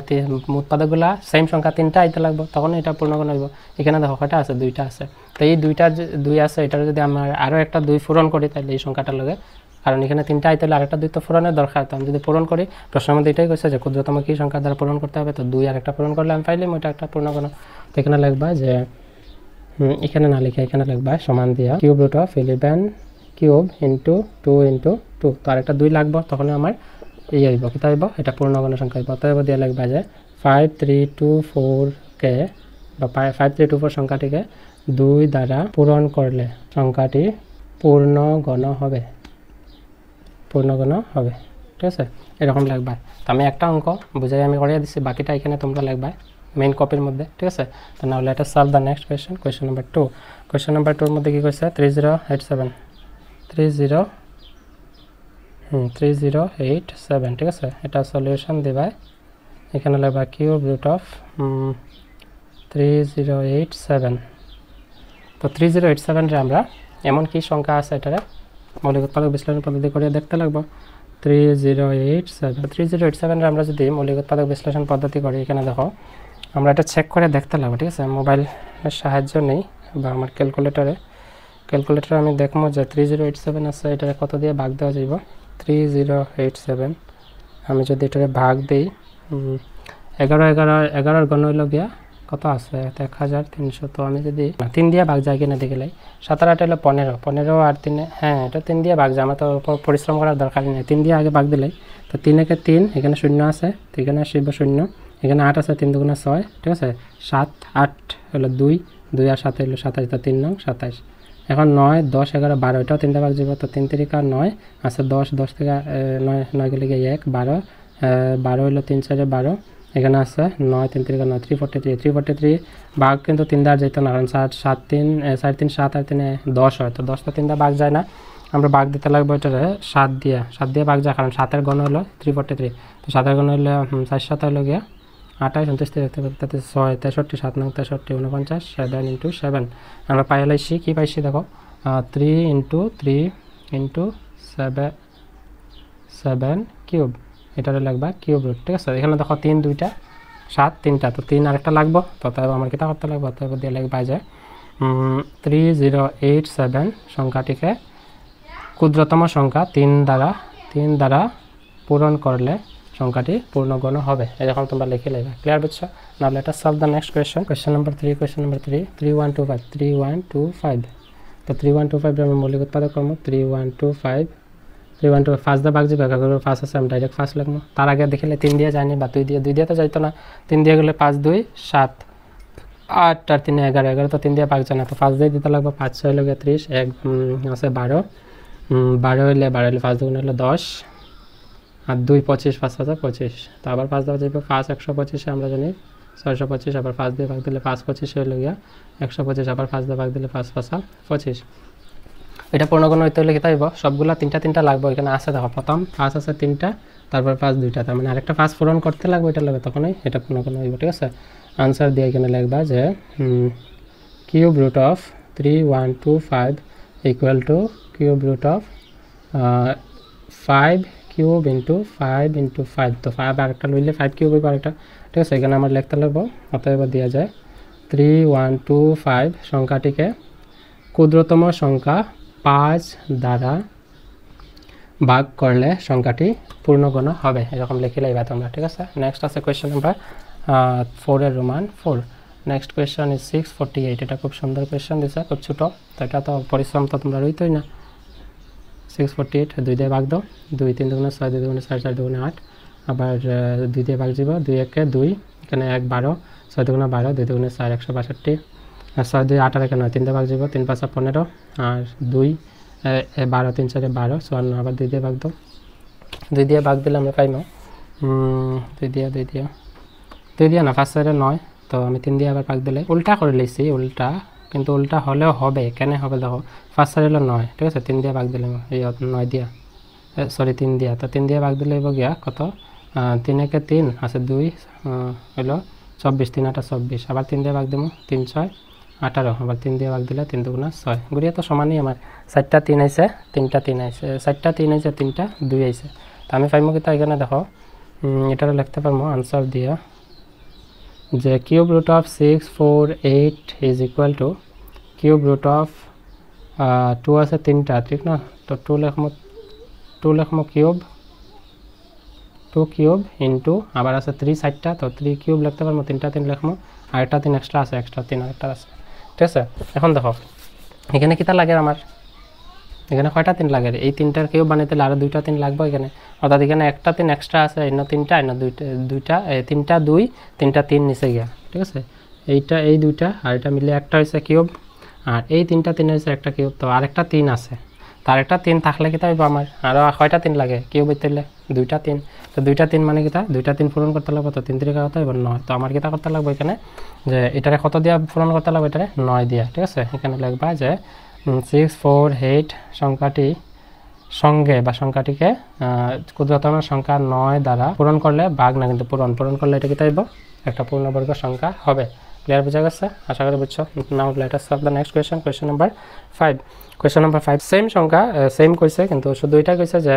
উৎপাদকগুলা সেম সংখ্যা তিনটা আইতে লাগবে তখন এটা পূর্ণগণ হইব এখানে দেখো কয়টা আছে দুইটা আছে তো এই দুইটা দুই আছে এটা যদি আমরা আরো একটা দুই পূরণ করি তাহলে এই সংখ্যাটার লগে কারণ এখানে তিনটা আইতে হলে আরেকটা দুই তো পূরণের দরকার তো আমি যদি পূরণ করি প্রশ্নের মধ্যে এটাই কইছে যে ক্ষুদ্রতম কি সংখ্যা দ্বারা পূরণ করতে হবে তো দুই আরেকটা পূরণ করলে আমি পাইলাম ওইটা একটা পূর্ণগণ তো এখানে লিখবা যে এখানে না লিখে এখানে লিখবা সমান দিয়া cube root of 11 cube into 2 into 2 তো আরেকটা 2 লাগবে তখন আমার এই হইব কি হইব এটা পূর্ণগণ সংখ্যা হইব অতএব দিয়া লিখবা যে 5324 কে বা 5324 সংখ্যাটিকে 2 দ্বারা পূরণ করলে সংখ্যাটি পূর্ণগণ হবে ঠিক আছে এরকম লিখবা তো আমি একটা অঙ্ক বুঝাই আমি করিয়ে দিছি বাকিটা এখানে তোমরা লিখবা মেইন কপির মধ্যে ঠিক আছে তো now let us solve the next question number 2 question number 2 এর মধ্যে কি কইছে 3087 ঠিক আছে এটা সলিউশন দিবা এখানে লিখবা কিউব রুট অফ 3087 তো 3087 রে আমরা এমন কি সংখ্যা আছে এটারে মৌলিক উৎপাদক বিশ্লেষণ পদ্ধতি করে দেখতে লাগবে 3087 রে আমরা যদি মৌলিক উৎপাদক বিশ্লেষণ পদ্ধতি করি এখানে দেখো আমরা এটা চেক করে দেখতে লাগবে ঠিক আছে মোবাইলের সাহায্য নেই বা আমার ক্যালকুলেটরে আমি দেখবো যে 3087 আছে এটারে কত দিয়ে ভাগ দেওয়া যাইব 3087 আমি যদি এটারে ভাগ দেই 11 গণ হইল গিয়া কত আছে 1300 তো আমি যদি 3 দিয়ে ভাগ যায় কিনা দেখলে 17 8 হলো 15 আর 3 হ্যাঁ এটা 3 দিয়ে ভাগ যায় আমার তো পরিশ্রম করার দরকার নেই 3 দিয়ে আগে ভাগ দিলে তো 3 একে 3 এখানে শূন্য আছে তো এখানে আসবে শূন্য এখানে 8 আছে 3 দুগুণ 6 ঠিক আছে 7 8 হলো 2 2 আর 7 হলো 27 তো 3 নং 27 এখন 9 10 11 12 এটাও 3 দিয়ে ভাগ যাব তো 3 3 আর 9 আছে 10 থেকে 9 গেলে 1 12 12 হলো 3 4 12 এখানে আছে 9 3 3 9 343 ভাগ কিন্তু 3 দ্বার যেত না কারণ 7 3 7 আর 3 10 হয় তো 10 তো 3 দ্বার ভাগ যায় না আমরা ভাগ দিতে লাগবে এটারে 7 দিয়ে ভাগ যায় কারণ 7 এর গণ হলো 343 তো 7 এর গণ হলো 4 7 হলো গিয়া 28 29 দেখতে পাচ্ছি 6 63 7 9 63 49 7 ইনটু 7 আমরা পাইলাইছি কি পাইছি দেখো 3 ইনটু 3 ইনটু 7 কিউব এটারে লাগবে কিউব রুট ঠিক আছে এখানে দেখো 3 দুইটা 7 তিনটা তো 3 আরেকটা লাগবে তো তাই আমার কিটা করতে লাগবে তাই দিয়ে লাগবে যে 3087 সংখ্যাটিকে ক্ষুদ্রতম সংখ্যা 3 দ্বারা পূরণ করলে সংখ্যাটি পূর্ণগণ হবে এরকম তোমরা লিখে নেবে ক্লিয়ার বুঝছো now let us solve the next question number 3 3125 তো 3125 এর মৌলিক উৎপাদক ক্রম 3125 ফার্স্ট দা ভাগ যাবে কাগজের ফার্স্ট আছে আমি ডাইরেক্ট ফার্স্ট লিখবো তার আগে দেখিলে 3 দিয়ে যায়নি বা 2 দিয়ে তো যাইতো না 3 দিয়ে গেলে 5 2 7 8 আর 3 11 তো 3 দিয়ে ভাগ যায় না তো ফার্স্ট দিয়ে দিতে লাগবে 5 6 লগে 30 এক আছে 12 হইলে 5 দুগুণ হলো 10 আর 2 25 5 হাজার 25 তো আবার 5 দেওয়া যাবে 5 125 আমরা জানি 625 আবার 5 দিয়ে ভাগ দিলে 5 25 হইল গিয়া 125 আবার 5 দিয়ে ভাগ দিলে 5 5 25 এটা পূর্ণগণ হইতে হলে কি তাইব সবগুলা তিনটা লাগবে এখানে আছে দেখো প্রথম 5 আছে 3টা তারপর 5 2টা তার মানে আরেকটা 5 পূরণ করতে লাগবে এটা লাগে তখনই এটা পূর্ণগণ হইব ঠিক আছে आंसर দিয়ে এখানে লিখবা যে cube root of 3125 equal to cube root of 5 cube into 5 into 5 তো 5 আরেকটা লইলে 5 কিউব হইব আরেকটা ঠিক আছে এখানে আমরা লিখতে লাগবো অতএব দেয়া যায় 3125 সংখ্যাটিকে ক্ষুদ্রতম সংখ্যা 5 দ্বারা ভাগ করলে সংখ্যাটি পূর্ণগণ হবে, এরকম লিখে লাইবা তোমরা, ঠিক আছে। নেক্সট আছে কোয়েশ্চেন নাম্বার 4 এর রোমান 4। Next question is 648। এটা খুব সুন্দর কোয়েশ্চন দিছে, খুব ছোট, তো এটা তো পরিশ্রম তো তোমরা রইতই না। 648 2 দিয়ে ভাগ দাও, 2 3 দুগুণে 6, 2 দুগুণে 4, 4 দুগুণে 8, আবার 2 দিয়ে ভাগ দিব, 2 1 2, এখানে 1 12, 6 দুগুণে 12, 2 দুগুণে 4 162, আর 6 2 18 এখানে 3 দিয়ে ভাগ দিব, 3 5 15, আর 2 12 3 4 12 54, আবার 2 দিয়ে ভাগ দাও, 2 দিয়ে ভাগ দিলে আমরা পাইমো 2 দিয়ে না 5 4 9, তো আমি 3 দিয়ে আবার ভাগ দিলে উল্টা করে লইছি, উল্টা, কিন্তু উল্টা হলেও হবে, কেন হবে দেখো, 5 4 হলো 9, ঠিক আছে, 3 দিয়ে ভাগ দিলে এই 9 দিয়া, সরি 3 দিয়া, তো 3 দিয়ে ভাগ দিলে হইব গিয়া কত, 3 1 3 আছে 2 হলো 24, 3 8 24, আবার 3 দিয়ে ভাগ দেবো, 3 6 18, আবার 3 দিয়ে ভাগ দিলে 3 দুগুণা 6, গুড়িয়া তো সমানই আমার, 4টা 3 আইছে, 3টা 3 আইছে, 4টা 3 আইছে, 3টা 2 আইছে, তো আমি পাইমো কি, এখানে দেখো এটা লিখতে পারবো আনসার দিয়া যে cube root of 6 4 8 is equal to cube root of 2 আছে 3টা, ঠিক না, তো 2 লিখমো কিউব, 2 কিউব ইন্টু আবার আছে 3 4টা, তো 3 কিউব লিখতে পারবো, 3টা 3 লিখমো, আর একটা 3 এক্সট্রা আছে, এক্সট্রা 3 আরেকটা আছে, ঠিক আছে। এখন দেখো এখানে কিতা লাগে আমার, এখানে কয়টা 3 লাগে, এই 3টার কিউব বানাইতে আরো 2টা 3 লাগবে এখানে, অর্থাৎ এখানে একটা 3 এক্সট্রা আছে, অন্য 3টা, অন্য 3টা 2, 3টা 3 নিচে গিয়া, ঠিক আছে, এইটা এই 2টা আর এটা মিলে একটা হইছে কিউব, আর এই 3টা 3 হইছে একটা কিউব, তো আরেকটা 3 আছে, তার একটা 3 থাকলে কিতা হইব আমার, আরো কয়টা 3 লাগে কিউব হইতেলে 2টা 3, তো 2টা 3 মানে কিতা, 2টা 3 পূরণ করতে লাগবে, তো 3 3 কত হইব 9, তো আমার কিতা করতে লাগবে এখানে যে এটারে কত দিয়া পূরণ করতে লাগবে, এটারে 9 দিয়া, ঠিক আছে। এখানে লিখবা যে 6 4 8 সংখ্যাটি সঙ্গে বা সংখ্যাটিকে ক্ষুদ্রতম সংখ্যা 9 দ্বারা পূরণ করলে, ভাগ না কিন্তু পূরণ করলে এটা কিতা হইব, একটা পূর্ণবর্গ সংখ্যা হবে। ক্লিয়ার বুঝা গেছে, আশা করি বুঝছো। Now let us solve the next question, question number 5। Question number 5 same সংখ্যা, সেম কইছে, কিন্তু শুধু এটা কইছে যে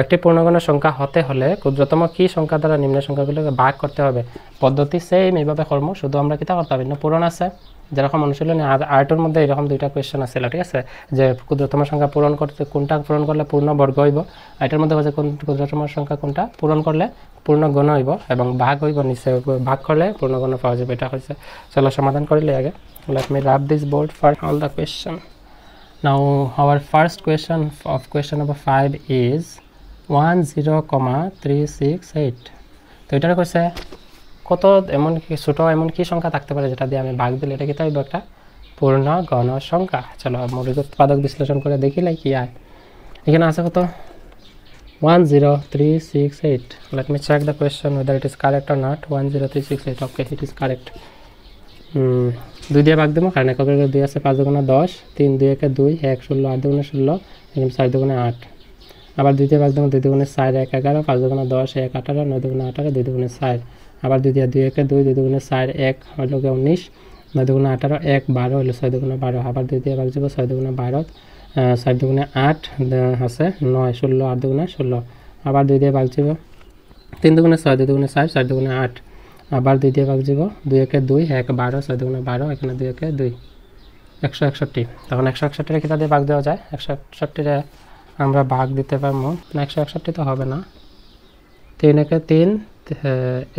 একটি পূর্ণগণের সংখ্যা হতে হলে ক্ষুদ্রতম কি সংখ্যা দ্বারা নিম্ন সংখ্যাগুলোকে ভাগ করতে হবে। পদ্ধতি সেম, এইভাবে করব, শুধু আমরা কিতা করতে হবে, পূরণ আছে, যেরকম অনুশীলনী আর্টের মধ্যে এরকম 2টা কোয়েশ্চন আছে, ঠিক আছে, যে ক্ষুদ্রতম সংখ্যা পূরণ করতে কোনটা পূরণ করলে পূর্ণ বর্গ হইব, এটার মধ্যে হচ্ছে কোন ক্ষুদ্রতম সংখ্যা কোনটা পূরণ করলে পূর্ণ গণ হইব, এবং ভাগ হইব নিচে, ভাগ করলে পূর্ণ গণ পাওয়া যাবে, এটা হচ্ছে। চলো সমাধান করিলে আগে, let me rub this board for all the question. Now our first question of question number 5 is 10,368। তো এটা কইছে কত এমন কি ছোট এমন কি সংখ্যা থাকতে পারে যেটা দিয়ে আমি ভাগ দিলে এটা কি তাইব একটা পূর্ণ গণ সংখ্যা। চলো মৌলিক উৎপাদক বিশ্লেষণ করে দেখিলাই কি আয়। এখানে আছে কত 10368। let me check the question whether it is correct or not. 10368, okay, it is correct. 2 দিয়ে ভাগ দেবো, কারণ এককের 2 আছে, 5 দুগুণে 10, 3 2 1 2, 1 16, 8 দুগুণে 16, এখানে 4 দুগুণে 8, আবার 2 দিয়ে ভাগ দেবো, 2 দুগুণে 4 1 11, 5 দুগুণে 10, 1 18, 9 দুগুণে 18, 2 দুগুণে 4, আবার 2 দিয়ে 2 1 2, 2 দুগুণে 4 1 হলো 19, 9 দুগুণে 18, 1 12 হলো 6 দুগুণে 12, আবার 2 দিয়ে ভাগ দেবো, 6 দুগুণে 12, 4 দুগুণে 8 আছে 9 16, 8 দুগুণে 16, আবার 2 দিয়ে ভাগ দেবো, 3 দুগুণে 6, 2 দুগুণে 4, 4 দুগুণে 8, আবার 2 দিয়ে ভাগ দেবো, 2 1 2, 1 12, 6 দুগুণে 12, এখানে 2 1 2, 161। তখন 161 রেখে দিয়ে ভাগ দেওয়া যায়, 161 আমরা ভাগ দিতে পারবো না, 161 তো হবে না, 3 1 3,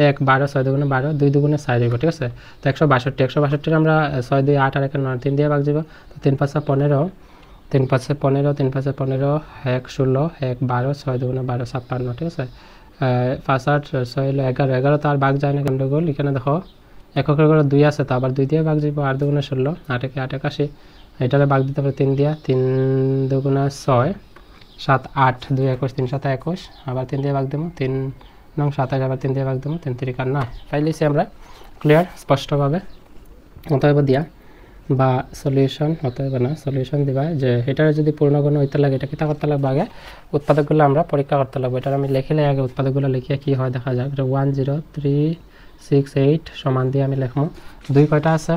1 12, 6 দুগুণে 12, 2 দুগুণে 4 হইব, ঠিক আছে। তো 162 আমরা 6 2 8 আর 1 9, 3 দিয়ে ভাগ দিব, তো 3 5 15, 3 5 15, 3 5 15, 1 16, 1 12, 6 দুগুণে 12 56, ঠিক আছে। 5 8 6 হলো 11, 11 তো আর ভাগ যায় না গন্ডগোল। এখানে দেখো এককের ঘরে 2 আছে, তো আবার 2 দিয়ে ভাগ দিব, 8 দুগুণে 16, 8 1 8 81, এটারে ভাগ দিতে পারে 3 দিয়া, 3 দুগুণে 6, 7 8, 2 21, 3 7 21, আবার 3 দিয়ে ভাগ দেবো, 3 9 27, আবার 3 দিয়ে ভাগ দেবো, 3 3 9 পাইলেছি আমরা ক্লিয়ার স্পষ্টভাবে। অতএব দিয়া বা সলিউশন, অতএব না সলিউশন দিবা যে এটার যদি পূর্ণগণ হইতে লাগে এটা কিতা করতে লাগবে, আগে উৎপাদকগুলো আমরা পরীক্ষা করতে লাগবে। এটা আমি লিখিলে আগে উৎপাদকগুলো লিখিয়ে কি হয় দেখা যাক। 10368 সমান দিয়ে আমি লিখবো 2 কয়টা আছে,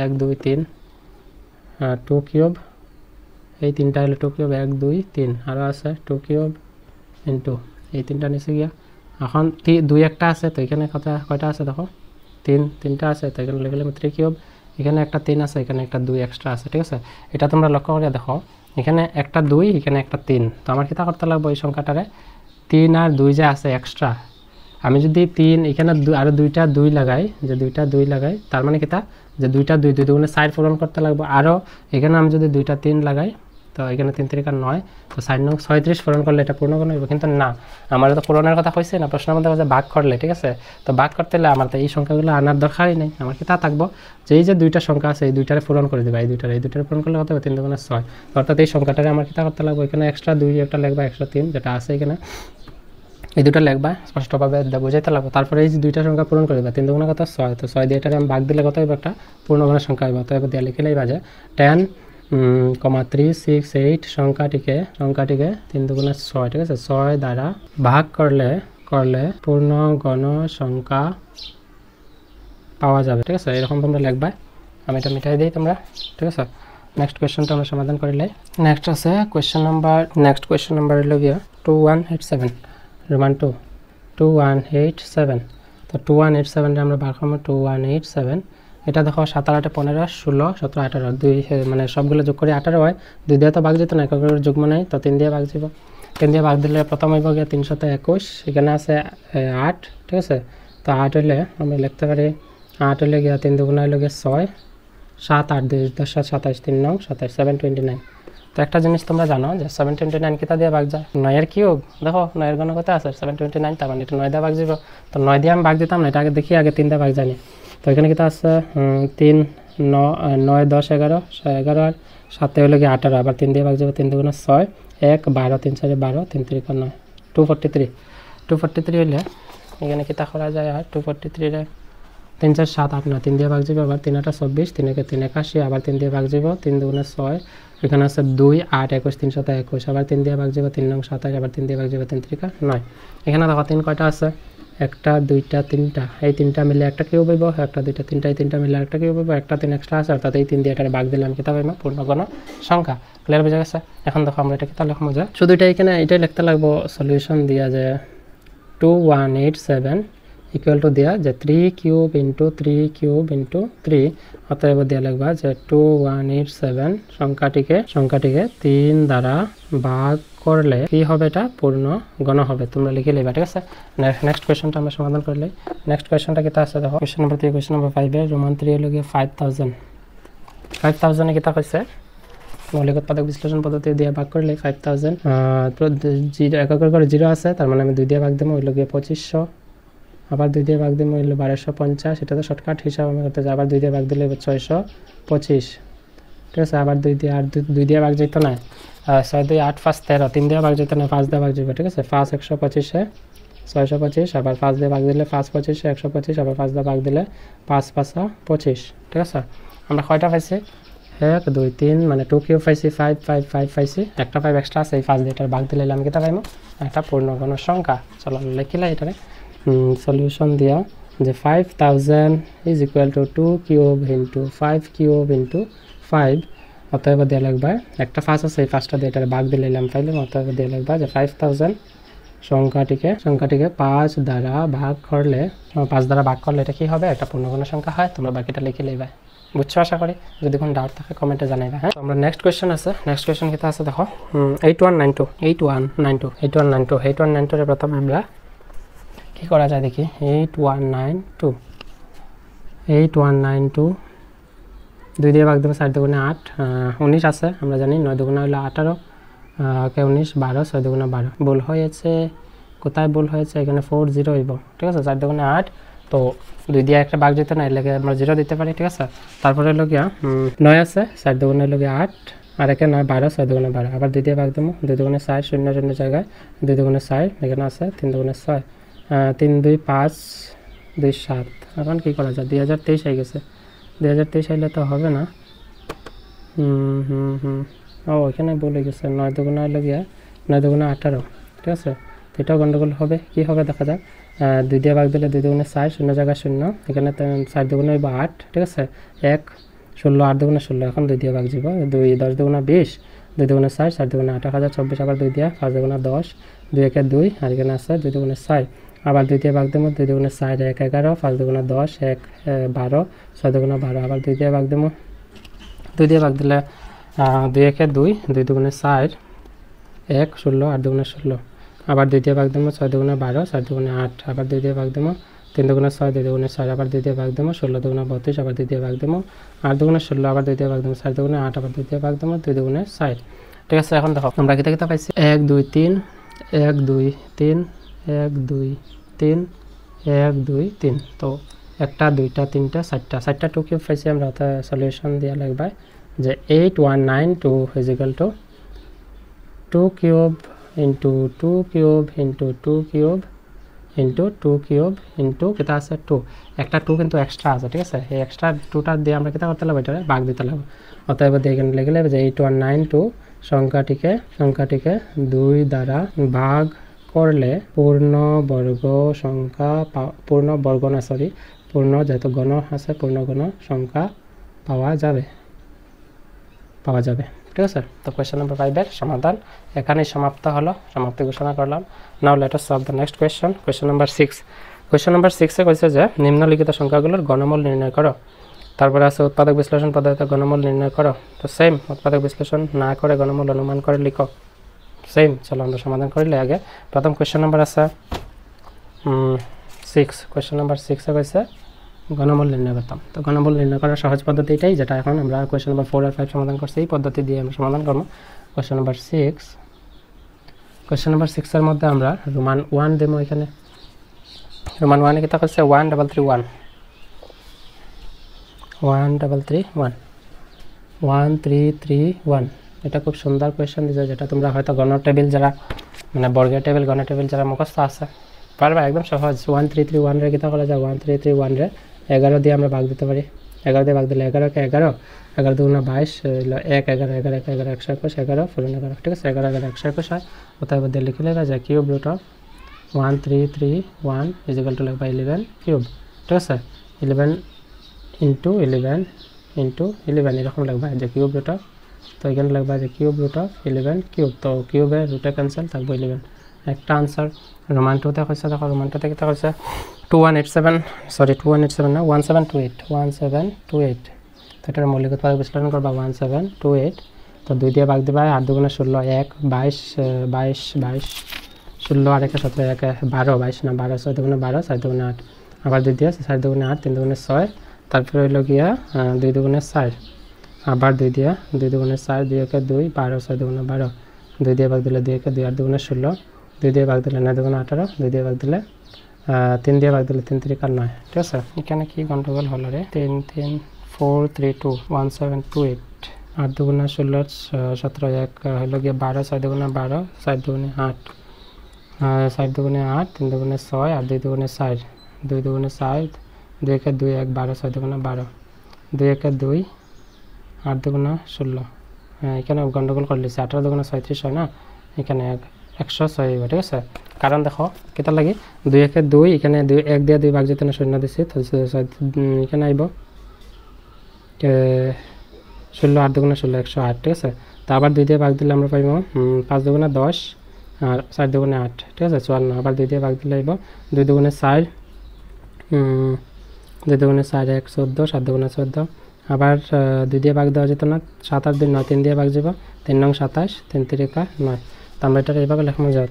1 2 3, 2 কিউব, এই 3টা হলো 2 কিউব, 1 2 3, আরও আছে 2 কিউব ইন্টু এই 3টা নিচে গিয়া, এখন 2 একটা আছে, তো এখানে কয়টা আছে দেখো 3টা আছে, তো এখানে লিখলাম 3 কিউব, এখানে একটা 3 আছে, এখানে একটা 2 এক্সট্রা আছে, ঠিক আছে। এটা তোমরা লক্ষ্য করে দেখো এখানে একটা 2 এখানে একটা 3 তো আমার কিতা করতে লাগবে এই সংখ্যাটারে 3 আর 2 যে আছে এক্সট্রা আমি যদি 3 এখানে আরো দুইটা 2 লাগাই যে দুইটা 2 লাগাই তার মানে কিতা যে দুইটা 2 2 দুগুণে 4 পূরণ করতে লাগবে আরো এখানে আমি যদি দুইটা 3 লাগাই তো এখানে 3 3 9 তো 4 9 36 পূরণ করলে এটা পূর্ণ গণ হবে কিন্তু না আমার তো পূরণের কথা কইছে না প্রশ্নের মধ্যে যে ভাগ করলে ঠিক আছে তো ভাগ করতে হলে আমার তো এই সংখ্যাগুলো আনার দরকারই নাই আমার কি তা থাকবো যে এই যে দুইটা সংখ্যা আছে এই দুইটারে পূরণ করে দিবা এই দুইটারে পূরণ করলে কত হবে 3 2 6 অর্থাৎ এই সংখ্যাটারে আমার কি তা করতে লাগবে এখানে এক্সট্রা 2 একটা লিখবা 103 যেটা আছে এখানে এই দুটো লিখবা স্পষ্টভাবে বুঝাইতে লাগবে তারপরে এই যে দুইটা সংখ্যা পূরণ করে দিবা 3 2 কত 6 তো 6 দিয়ে এটারে আমি ভাগ দিলে কত হবে একটা পূর্ণগণের সংখ্যা হবে তো এবার দিয়ে লিখলেই বাজে 10,368 সংখ্যাটিকে 3 2 6 ঠিক আছে 6 দ্বারা ভাগ করলে পূর্ণগণ সংখ্যা পাওয়া যাবে ঠিক আছে এরকম তোমরা লিখবা আমি এটা মিটাই দেই তোমরা ঠিক আছে নেক্সট কোশ্চেনটা আমরা সমাধান করিলে নেক্সট আছে কোশ্চেন নাম্বার হলো গিয়া 2187 রোমান 2187 তো 2187 রে আমরা বার করব 2187 এটা দেখো 7 8 15 16 17 18 দুই মানে সবগুলো যোগ করে 18 হয় 2 দিয়ে তো ভাগ যেত না একক করে যোগ মানে তো 3 দিয়ে ভাগ যাব 3 দিয়ে ভাগ দিলে প্রথম হইব গিয়া 321 এখানে আছে 8 ঠিক আছে তো 8 হইলে আমরা লিখতে পারি 8 হইলে গিয়া 3 দুগুণ হইলে গিয়া 6 7 8 2 10 27 3 9 27 729 তো একটা জিনিস তোমরা জানো যে 729 কিতা দিয়ে ভাগ যায় 9 এর কিউব দেখো 9 এর ঘন কত আছে 729 তার মানে এটা 9 দিয়ে ভাগ যাব তো 9 দিয়ে আমি ভাগ দিতাম না এটা আগে দেখি আগে 3 দিয়ে ভাগ জানি তো এখানে কিতা আছে 3 9 10 11 11 আর 7 হলো কি 18 আবার 3 দিয়ে ভাগ যাব 3 দুগুণ 6 1 12 3 4 12 3 3 9 243 হইলে এখানে কিতা করা যায় আর 243 রে 3 4 7 8 9 3 দিয়ে ভাগ যাব আবার 3 8 24 3 1 3 81 আবার 3 দিয়ে ভাগ যাব 3 দুগুণ 6 এখানে আছে 2 8 21 3 7 21 আবার 3 দিয়ে ভাগ যাব 3 9 27 আবার 3 দিয়ে ভাগ যাব 3 3 9 এখানে দেখো 3 কয়টা আছে একটা দুইটা তিনটা এই তিনটা মিলে একটা কিউব হইব একটা দুইটা তিনটা এই তিনটা মিলে একটা কিউব হইব একটা 3 এক্সট্রা আছে অর্থাৎ এই 3 দিয়ে এটারে ভাগ দিলাম কিতা পাইমা পূর্ণগণ সংখ্যা ক্লিয়ার বুঝা গেছে এখন দেখো আমরা এটা কিতা লিখমু যে শুধু এটা এখানে এটাই লিখতে লাগবো সলিউশন দিয়া যে 2187 ইকুয়াল টু দিয়া যে 3 কিউব ইনটু 3 কিউব ইনটু 3 অতএব দিয়া লিখবা যে 2187 সংখ্যাটিকে 3 দ্বারা ভাগ করলে কি হবে এটা পূর্ণ গণ হবে তোমরা লিখে লইবা ঠিক আছে নেক্সট কোশ্চেনটা আমরা সমাধান করলে নেক্সট কোশ্চেনটা কিতা আছে দেখো কোশ্চেন নাম্বার 3 কোশ্চেন নাম্বার 5 এর রোমান 3 হলো 5000 এ কিতা কইছে মৌলিক উৎপাদক বিশ্লেষণ পদ্ধতি দিয়ে ভাগ করলে 5000 0 একক করে 0 আছে তার মানে আমি 2 দিয়ে ভাগ দেব হইলো 2500 আবার 2 দিয়ে ভাগ দিলে হইলো 1250 এটা তো শর্টকাট হিসাব আমি করতে যাব আবার 2 দিয়ে ভাগ দিলে 625 ঠিক আছে আবার 2 দিয়ে আর 2 দিয়ে ভাগ যেত না 6 2 8 5 13 3 দিয়ে ভাগ যেত না 5 দিয়ে ভাগ যাবে ঠিক আছে 5 125 এ 625 আবার 5 দিয়ে ভাগ দিলে 5 25 125 আবার 5 দিয়ে ভাগ দিলে 5 5 25 ঠিক আছে আমরা কয়টা পাইছি 1 2 3 মানে 2 কিউব পাইছি 5 5 5 পাইছি একটা 5 এক্সট্রা আছে এই 5 দিয়ে এটার ভাগ দিলে আমি কিতা পাইমু একটা পূর্ণগণ সংখ্যা চলো লিখিলা এটারে সলিউশন দিয়া যে 5000 is equal to 2 cube into 5 cube into 5 অতএব দিয়ে লিখবা একটা 5 আছে এই 5টা দিয়ে এটার ভাগ দিলে আমি পাইলাম অতএব দিয়ে লিখবা যে 5000 সংখ্যাটিকে 5 দ্বারা ভাগ করলে এটা কি হবে একটা পূর্ণগণ সংখ্যা হয় তোমরা বাকিটা লিখে লইবা বুঝছো আশা করি যদি কোনো ডাউট থাকে কমেন্টে জানাইবা হ্যাঁ আমরা নেক্সট কোশ্চেন কিটা আছে দেখো 8192 এর প্রথমে আমরা কি করা যায় দেখি 8192 2 দিয়ে ভাগ দেব 4 দুগুণে 8 19 আছে আমরা জানি 9 দুগুণে হলো 18 কে 19 12 6 দুগুণে 12 ভুল হয়েছে কোথায় ভুল হয়েছে এখানে 40 হইব ঠিক আছে 4 দুগুণে 8 তো 2 দিয়ে একটা ভাগ যেত না এর লাগে আমরা 0 দিতে পারি ঠিক আছে তারপরে হলো গিয়া 9 আছে 4 দুগুণে হলো গিয়া 8 আর এখানে 9 12 6 দুগুণে 12 আবার 2 দিয়ে ভাগ দেব 2 দুগুণে 4 0 0 জায়গায় 2 দুগুণে 4 এখানে আছে 3 দুগুণে 6 3 2 5 2 7 এখন কি করা যায় 2023 হয়ে গেছে 2023 হইলে তো হবে না ও এখানে বলে গেছে 9 দুগুণে হলো গিয়া 9 দুগুণে 18 ঠিক আছে এটাও গন্ডগোল হবে কি হবে দেখা যাক 2 দিয়ে ভাগ দিলে 2 দুগুণে 4 0 জায়গায় 0 এখানে 4 দুগুণে 8 ঠিক আছে 1 16 8 দুগুণে 16 এখন 2 দিয়ে ভাগ যাব 2 10 দুগুণে 20 2 দুগুণে 4 4 দুগুণে 8024 আবার 2 দিয়ে 5 দুগুণে 10 2 1 2 আর এখানে আছে 2 দুগুণে 4 আবার 2 দিয়ে ভাগ দেব 2 দুগুণে 4 1 11 5 দুগুণে 10 1 12 6 দুগুণে 12 আবার 2 দিয়ে ভাগ দেব 2 দিয়ে ভাগ দিলে 2 একে 2, 2 দুগুণে 4, 1 16, 8 দুগুণে 16, আবার 2 দিয়ে ভাগ দেবো 6 দুগুণে 12, 4 দুগুণে 8, আবার 2 দিয়ে ভাগ দেবো 3 দুগুণে 6, 2 দুগুণে 6, আবার 2 দিয়ে ভাগ দেবো 16 দুগুণে 32, আবার 2 দিয়ে ভাগ দেবো 8 দুগুণে 16, আবার 2 দিয়ে ভাগ দেবো 4 দুগুণে 8, আবার 2 দিয়ে ভাগ দেবো 2 দুগুণে 60। ঠিক আছে, এখন দেখো আমরা কিতা কিতা পাইছি 1 2 3 1 2 3 1 2 3 1 2 3, তো একটা দুইটা তিনটা চারটা 2 কিউব পাইছি আমরা, তো সলিউশন দিয়া লাগবে যে 8192 is equal to 2 cube into 2 cube into 2 cube into 2 cube into কিতা আছে 2, একটা 2 কিন্তু এক্সট্রা আছে। ঠিক আছে, এই এক্সট্রা 2টা দিয়ে আমরা কিতা করতে লাগবে, এটারে ভাগ দিতে লাগবে। অতএব এখানে লিখে নেবে যে 8192 সংখ্যাটিকে 2 দ্বারা ভাগ করলে পূর্ণ বর্গ যেহেতু গণ আছে পূর্ণ গণ সংখ্যা পাওয়া যাবে। ঠিক আছে, তো কোয়েশ্চেন নাম্বার 5 এর সমাধান এখানেই সমাপ্ত হলো, সমাপ্তি ঘোষণা করলাম। Now let us solve the next question. Question number 6 এ কইছে যে নিম্নলিখিত সংখ্যাগুলোর গণমূল নির্ণয় করো। তারপরে আছে উৎপাদক বিশ্লেষণ পদ্ধতিতে গণমূল নির্ণয় করো। তো সেম উৎপাদক বিশ্লেষণ না করে গণমূল অনুমান করে লিখো। সেম, চলো আমরা সমাধান করিলে আগে প্রথম কোয়েশ্চেন নাম্বার আছে 6। কোয়েশ্চেন নাম্বার 6 এ কইছে গণমূল নির্ণয় করতাম। তো গণমূল নির্ণয় করার সহজ পদ্ধতি এটাই, যেটা এখন আমরা কোয়েশ্চেন নাম্বার 4 আর 5 সমাধান করছি, এই পদ্ধতি দিয়ে আমরা সমাধান করব। কোয়েশ্চেন নাম্বার 6 এর মধ্যে আমরা রোমান 1 দেব। এখানে রোমান 1 এ কিতা করছে 1331 1331। এটা খুব সুন্দর কোয়েশ্চেন দিয়েছে, যেটা তোমরা হয়তো গণ টেবিল যারা মানে বর্গের টেবিল গণ টেবিল যারা মুখস্থ আছে পারবা, একদম সহজ। 1331 রে কিতা করা যায়, 1331 রে 11 দিয়ে আমরা ভাগ দিতে পারি। 11 দিয়ে ভাগ দিলে 11 কে 11, 11 দুগুণা 22, 1 11 11 11 121, 11 ফুরন 11। ঠিক আছে, 11 11 121 হয়। অতএব দিয়ে লিখে নেওয়া যায় cube root of 1331 is equal to লাগবে 11 কিউব। ঠিক আছে, 11 ইন্টু 11 এরকম লাগবে যে কিউব রুট অফ, তো এখানে লাগবে যে কিউব রুট অফ 11 কিউব। তো কিউবের রুটে ক্যান্সেল থাকবে 11। একটা আনসার রোমান 2 তে কইছে, দেখো রোমান 2 তে কিতা কইছে 2187 না 1728। তো এটার মৌলিক উৎপাদক বিশ্লেষণ করবা 1728। তো 2 দিয়ে ভাগ দিবা 8 দুগুণে 16, 1 22 16 আর 1 17, 1 12 22 না 12, 6 দুগুণে 12, 4 দুগুণে 8, আবার 2 দিয়ে 4 দুগুণে 8, 3 দুগুণে 6, তারপরে হইল গিয়া 2 দুগুণে 4, আবার 2 দিয়া 2 দুগুণে 4, 2 একে 2 12, 6 দুগুণে 12, 2 দিয়ে ভাগ দিলে 2 একে 2, 8 দুগুণে 16, 2 দিয়ে ভাগ দিলে 9 দুগুণে 18, 2 দিয়ে ভাগ দিলে 3 দিয়ে ভাগ দিলে 3 3 9। ঠিক আছে, এখানে কি গন্ডগোল হলো রে, 3 3 4 3 2 1728, 8 দুগুণে 16 17, 1 হলো গিয়ে 12, 6 দুগুণে 12, 4 দুগুণে 8, 4 দুগুণে 8, 3 দুগুণে 6 আর 2 দুগুণে 4, 2 দুগুণে 4, 2 একে 2 1 12, 6 দুগুণে 12, 2 একে 2 8 দুগুণে 16। এখানে গন্ডগোল করে লিখছে 18 দুগুণে 36 হয় না, এখানে 106 হইব। ঠিক আছে, কারণ দেখো কেটা লাগে 2 একে 2, এখানে 2 1 দিয়ে 2 ভাগ যেতে না শূন্য দিছি, তো এখানে আইব 16 8 দুগুণে 16 108। ঠিক আছে, তো আবার 2 দিয়ে ভাগ দিলে আমরা পাইব 5 দুগুণে 10 আর 4 দুগুণে 8। ঠিক আছে, 54। আবার 2 দিয়ে ভাগ দিলে আইব 2 দুগুণে 4, 2 দুগুণে 4 1 14, 7 দুগুণে 14, আবার 2 দিয়ে ভাগ দেওয়া যেত না, 7 আর 2 9, 3 দিয়ে ভাগ যাব, 3 নং 27, 3 3 9। তো আমরা এটা এইভাবে লেখানো যায়।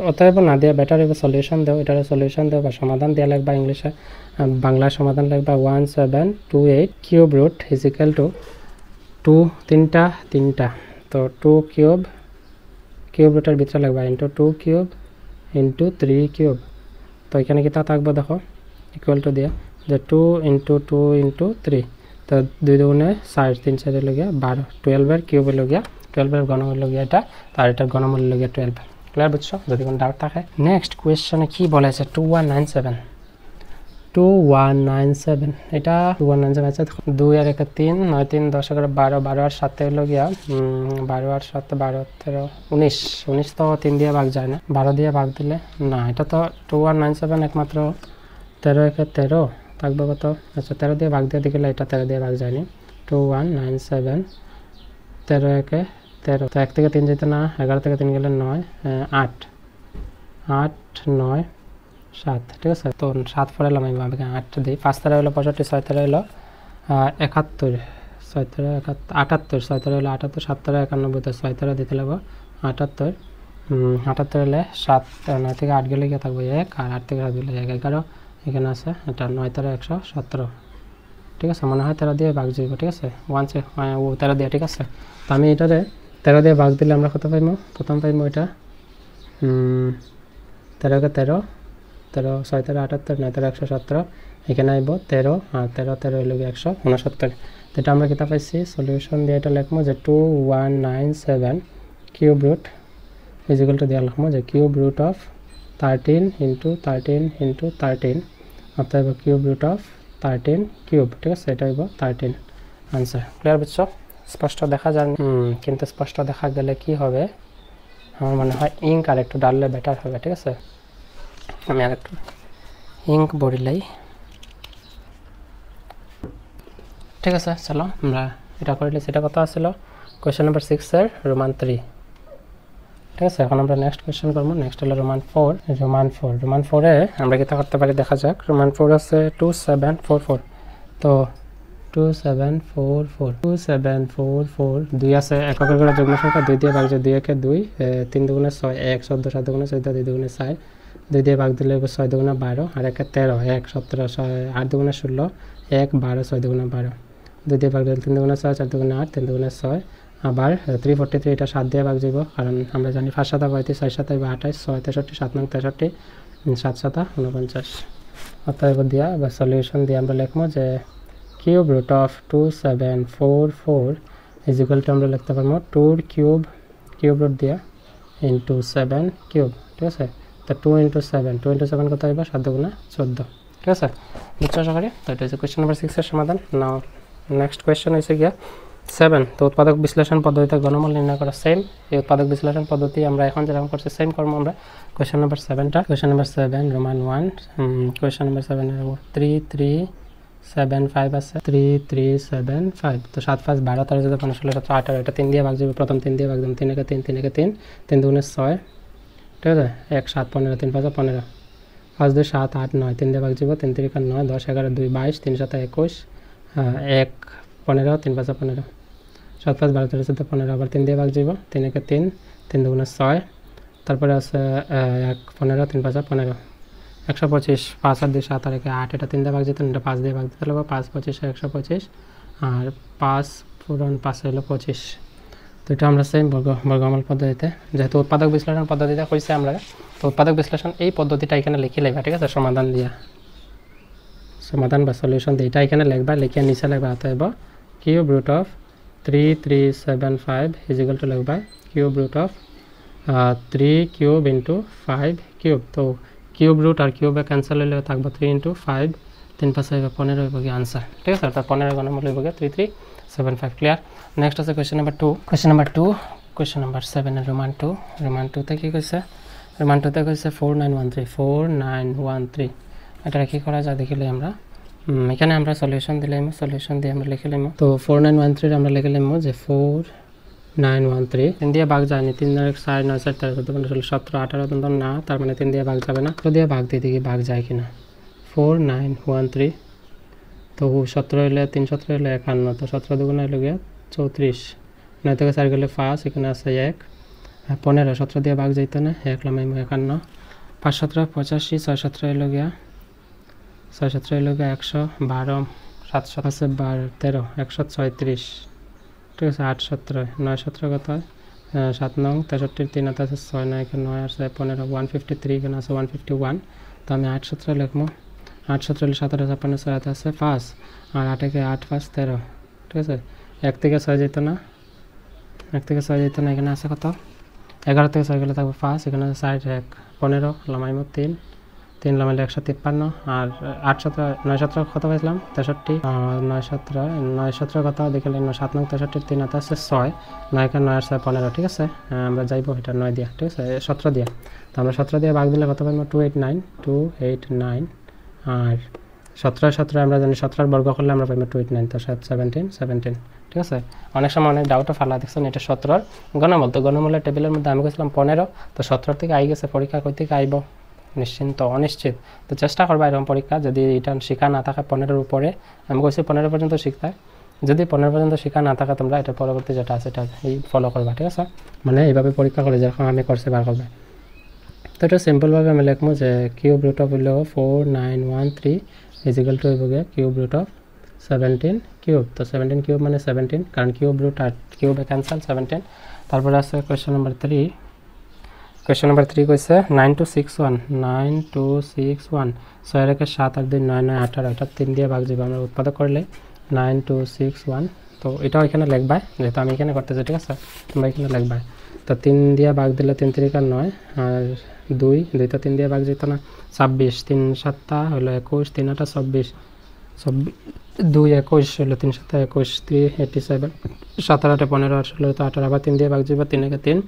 অতএব না দিয়ে বেটার এবার সলিউশন দেও, এটার সলিউশন দেও বা সমাধান দেওয়া লাগবে ইংলিশে, বাংলা সমাধান লাগবে 1728 cube root is equal to 2 তিনটা, তো 2 কিউব রুটের ভিতরে লাগবে ইন্টু 2 কিউব ইন্টু 3 কিউব। তো এখানে কি তা থাকবে দেখো ইকুয়াল টু দিয়ে যে 2 ইন্টু 2 ইন্টু 3, তো 2 দুগুণে 4, 3 4 লগিয়া 12, 12 এর কিউব লগিয়া 12 এর ঘনমূল লগিয়া এটা, আর এটার ঘনমূল লগিয়া 12। ক্লিয়ার বুঝছো? যদি কোনো ডাউট থাকে। নেক্সট কোয়েশ্চনে কি বলেছে 2197, এটা 2197 আছে 2 আর 1 3 9 3 10 11 12, 12 আর 7 হলো গিয়া 12 আর 7 12 13 19 তো 3 দিয়ে ভাগ যায় না, 12 দিয়ে ভাগ দিলে না, এটা তো 2197 একমাত্র 13 1 13 থাকবে কত, আচ্ছা 13 দিয়ে ভাগ দিয়ে দিলে এটা 13 দিয়ে ভাগ যায়নি, 2197 13 1 13, তো 1 থেকে 3 যেতে না, 11 থেকে 3 গেলে 9 8 9 7। ঠিক আছে, তো 7 পড়ালাম আমি 8 দিই, 5 13 হলো 65, 6 13 হলো 71, 78 6 হলে 78 7 91 তো 6 দিতে লাগবে 78 78 হলে 7 9 থেকে 8 গেলে কি থাকবে 1 আর 8 থেকে 7 গেলে 1 11 এখানে আছে এটা 9 13 117 ঠিক আছে মনে হয় 13 দিয়ে ভাগ যাবে ঠিক আছে 1 সে 13 দিয়ে ঠিক আছে তো আমি এটারে 13 দিয়ে ভাগ দিলে আমরা কত পাইমু প্রথম পাইমু এটা 13 কে 13 13 6 13 78 9 13 117 এখানে আইব 13 আর 13 13 হলো 169 তো এটা আমরা কিতা পাইছি সলিউশন দিয়ে এটা লিখমু যে 2197 cube root is equal to দিয়ে লিখমু যে cube root of 13 into 13 into 13 অর্থাৎ কিউব রুট অফ 13 কিউব ঠিক আছে এটা হইব 13 आंसर ক্লিয়ার বুঝছো স্পষ্ট দেখা যায় কিন্তু স্পষ্ট দেখা গেলে কি হবে আমার মনে হয় ইঙ্ক আর একটু ডাললে বেটার হবে ঠিক আছে আমি আর একটু ইঙ্ক বড়িলাই ঠিক আছে চলো আমরা এটা করলে সেটা কত আছিল কোশ্চেন নাম্বার 6 এর রোমান 3 ঠিক আছে এখন আমরা নেক্সট কোশ্চেন করব নেক্সট হলো রোমান 4 রোমান 4 এ আমরা কিটা করতে পারি দেখা যাক রোমান 4 আছে 2744 তো 2744 দুই আছে এককের করে যুগ্ম সংখ্যা 2 দিয়ে ভাগ যায় 2 একে 2 3 দুগুণে 6 1 14 7 দুগুণে 14 2 দুগুণে 4 2 দিয়ে ভাগ দিলে 6 দুগুণে 12 আর একে 13 1 17 8 দুগুণে 16 1 12 6 দুগুণে 12 2 দিয়ে ভাগ দিলে 3 দুগুণে 6 4 দুগুণে 8 3 দুগুণে 6 আবার 343 এটা 7 দিয়ে ভাগ যাব কারণ আমরা জানি 5 7 35 6 7 28 6 63 7 9 63 7 7 49 অতএব দিয়া বা সলিউশন দিয়ে আমরা লিখবো যে cube root of 2744 is equal to আমরা লিখতে পারবো 2 কিউব রুট দিয়া ইনটু 7 কিউব ঠিক আছে তো 2 ইনটু 7 কত হবে 7 গুণা 14 ঠিক আছে বুঝছো আশা করি তো এটা হচ্ছে কোশ্চেন নাম্বার 6 এর সমাধান নাও নেক্সট কোশ্চেন হইছে গিয়া 7 তো উৎপাদক বিশ্লেষণ পদ্ধতিতে ঘনমূল নির্ণয় করা সেম এই উৎপাদক বিশ্লেষণ পদ্ধতি আমরা এখন যেরকম করছি সেম করব আমরা কোশ্চেন নাম্বার 7টা question number 7 Roman 1 question number 7 এর 3375 আছে 3375 তো 7 5 12 13 14 15 16 17 18 এটা 3 দিয়ে ভাগ যাবে প্রথম 3 দিয়ে ভাগ দিলাম 3 একে 3 3 একে 3 3 দুগুণে 6 ঠিক আছে 1 7 15 3 5 15 5 2 7 8 9 3 দিয়ে ভাগ যাবে 3 3 9 10 11 2 22 3 7 21 1 15 3 5 15 7 5 12 13 14 15 আবার 3 দিয়ে ভাগ যাব 3 একে 3 3 দুগুণে 6 তারপরে আছে 1 15 3 5 15 125 5 আর 2 7 আর 1 8 এটা 3 দিয়ে ভাগ যেত এটা 5 দিয়ে ভাগ দিতে লাগবে 5 25 125 আর 5 পূরণ 5 হলো 25 তো এটা আমরা সেম বর্গমূল পদ্ধতিতে যেহেতু উৎপাদক বিশ্লেষণ পদ্ধতিতে কইছে আমরা তো উৎপাদক বিশ্লেষণ এই পদ্ধতিটা এখানে লিখে লইবা ঠিক আছে সমাধান দিয়া সমাধান বা সলিউশন দিয়ে এটা এখানে লিখবা লিখে নিচে লিখবা অতএব cube root of 3375 is equal to লিখবা cube root of 3 cube into 5 cube তো কিউব রুট আর কিউবে ক্যান্সেল হলে থাকবে 3 ইনটু 5 3 5 হবে 15 হবে কি आंसर ঠিক আছে তার 15 ঘনমূল হবে 3375 ক্লিয়ার নেক্সট আছে কোশ্চেন নাম্বার 2 কোশ্চেন নাম্বার 7 এর রোমান 2 তে কি কইছে রোমান 2 তে কইছে 4913 এটা কি করা যায় দেখিলে আমরা এখানে আমরা সলিউশন দিলাম সলিউশন দিয়ে আমরা লিখলাম তো 4913 আমরা লিখলাম যে 4913 3 দিয়ে ভাগ যায় না 3 আর 4 9 4 13 17 18 পর্যন্ত না তার মানে 3 দিয়ে ভাগ যাবে না তো দিয়ে ভাগ দিয়ে দেখি ভাগ যায় কিনা 4913 তো 17 হলে 3 17 হলে 51 তো 17 দুগুণ হলো গিয়া 34 9 থেকে 4 গেলে 5 এখানে আছে 1 15 17 দিয়ে ভাগ যাইতো না 1 লামাই 51 5 17 85 6 17 হলো গিয়া 6 17 হলো গিয়া 112 7 7 আছে 12 13 136 ঠিক আছে 8 17 9 17 কত হয় 7 9 63 3 আছে 6 9 এখানে 9 আছে 15 153 এখানে আছে 151 তো আমি 8 17 লিখবো 8 17 হলে 17 56 6 আছে 5 আর 8 একে 8 5 13 ঠিক আছে 1 থেকে 6 যেত না 1 থেকে 6 যেত না এখানে আছে কত 11 থেকে 6 গেলে থাকবে 5 এখানে আছে 60 1 15 লামাইমো 3 3 লামাইলে 153 আর 8 17 9 17 কত পাইছিলাম 63 আর 9 17 কত দেখিলে 7 9 63 3 আছে 6 9 এখানে 9 আছে 15 ঠিক আছে আমরা যাইবো এটা 9 দিয়া ঠিক আছে 17 দিয়া তো আমরা 17 দিয়ে ভাগ দিলে কত পাইবো 289 আর 17 আমরা জানি 17 বর্গ করলে আমরা পাইবো 289 তো 17 ঠিক আছে অনেক সময় অনেক ডাউট ফালা দেখছেন এটা 17 ঘনমূল তো ঘনমূলের টেবিলের মধ্যে আমি কইছিলাম 15 তো 17 থেকে আই গেছে পরীক্ষা কই থেকে আইবো নিশ্চিন্ত অনিশ্চিত তো চেষ্টা করবা এরকম পরীক্ষা যদি এটা শিখা না থাকে 15 এর উপরে আমি কইছি 15 পর্যন্ত শিখতে যদি 15 পর্যন্ত শিখা না থাকে তোমরা এটা পরবর্তী যেটা আছে এটা এই ফলো করবা, ঠিক আছে? মানে এইভাবে পরীক্ষা করে যেরকম আমি করছি বার করবে। তো এটা সিম্পলভাবে আমি লিখবো যে কিউব রুট অফ হলো 4913 ইজিক্যাল টু হইব গিয়ে কিউব রুট অফ 17 কিউব। তো 17 কিউব মানে 17, কারণ কিউব রুট আর কিউবে ক্যান্সেল 17। তারপরে আছে কোয়েশ্চেন নাম্বার 3। কোয়েশ্চেন নাম্বার 3 কইছে 9261 9261 6 রেখে 7 আর 2 9 9 18 এটা 3 দিয়ে ভাগ যাবে আমরা উৎপাদক করলে 9261। তো এটাও এখানে লিখবা, যেহেতু আমি এখানে করতেছি, ঠিক আছে? তোমরা এখানে লিখবা। তো 3 দিয়ে ভাগ দিলে 3 3 9 আর 2 2 তো 3 দিয়ে ভাগ যেত না, 26 3 7 হলো 21 3 8 24 2 21 হলো 3 7 21 3 87 7 8 15 8 16 তো 18 আবার 3 দিয়ে ভাগ যাবে 3 একে 3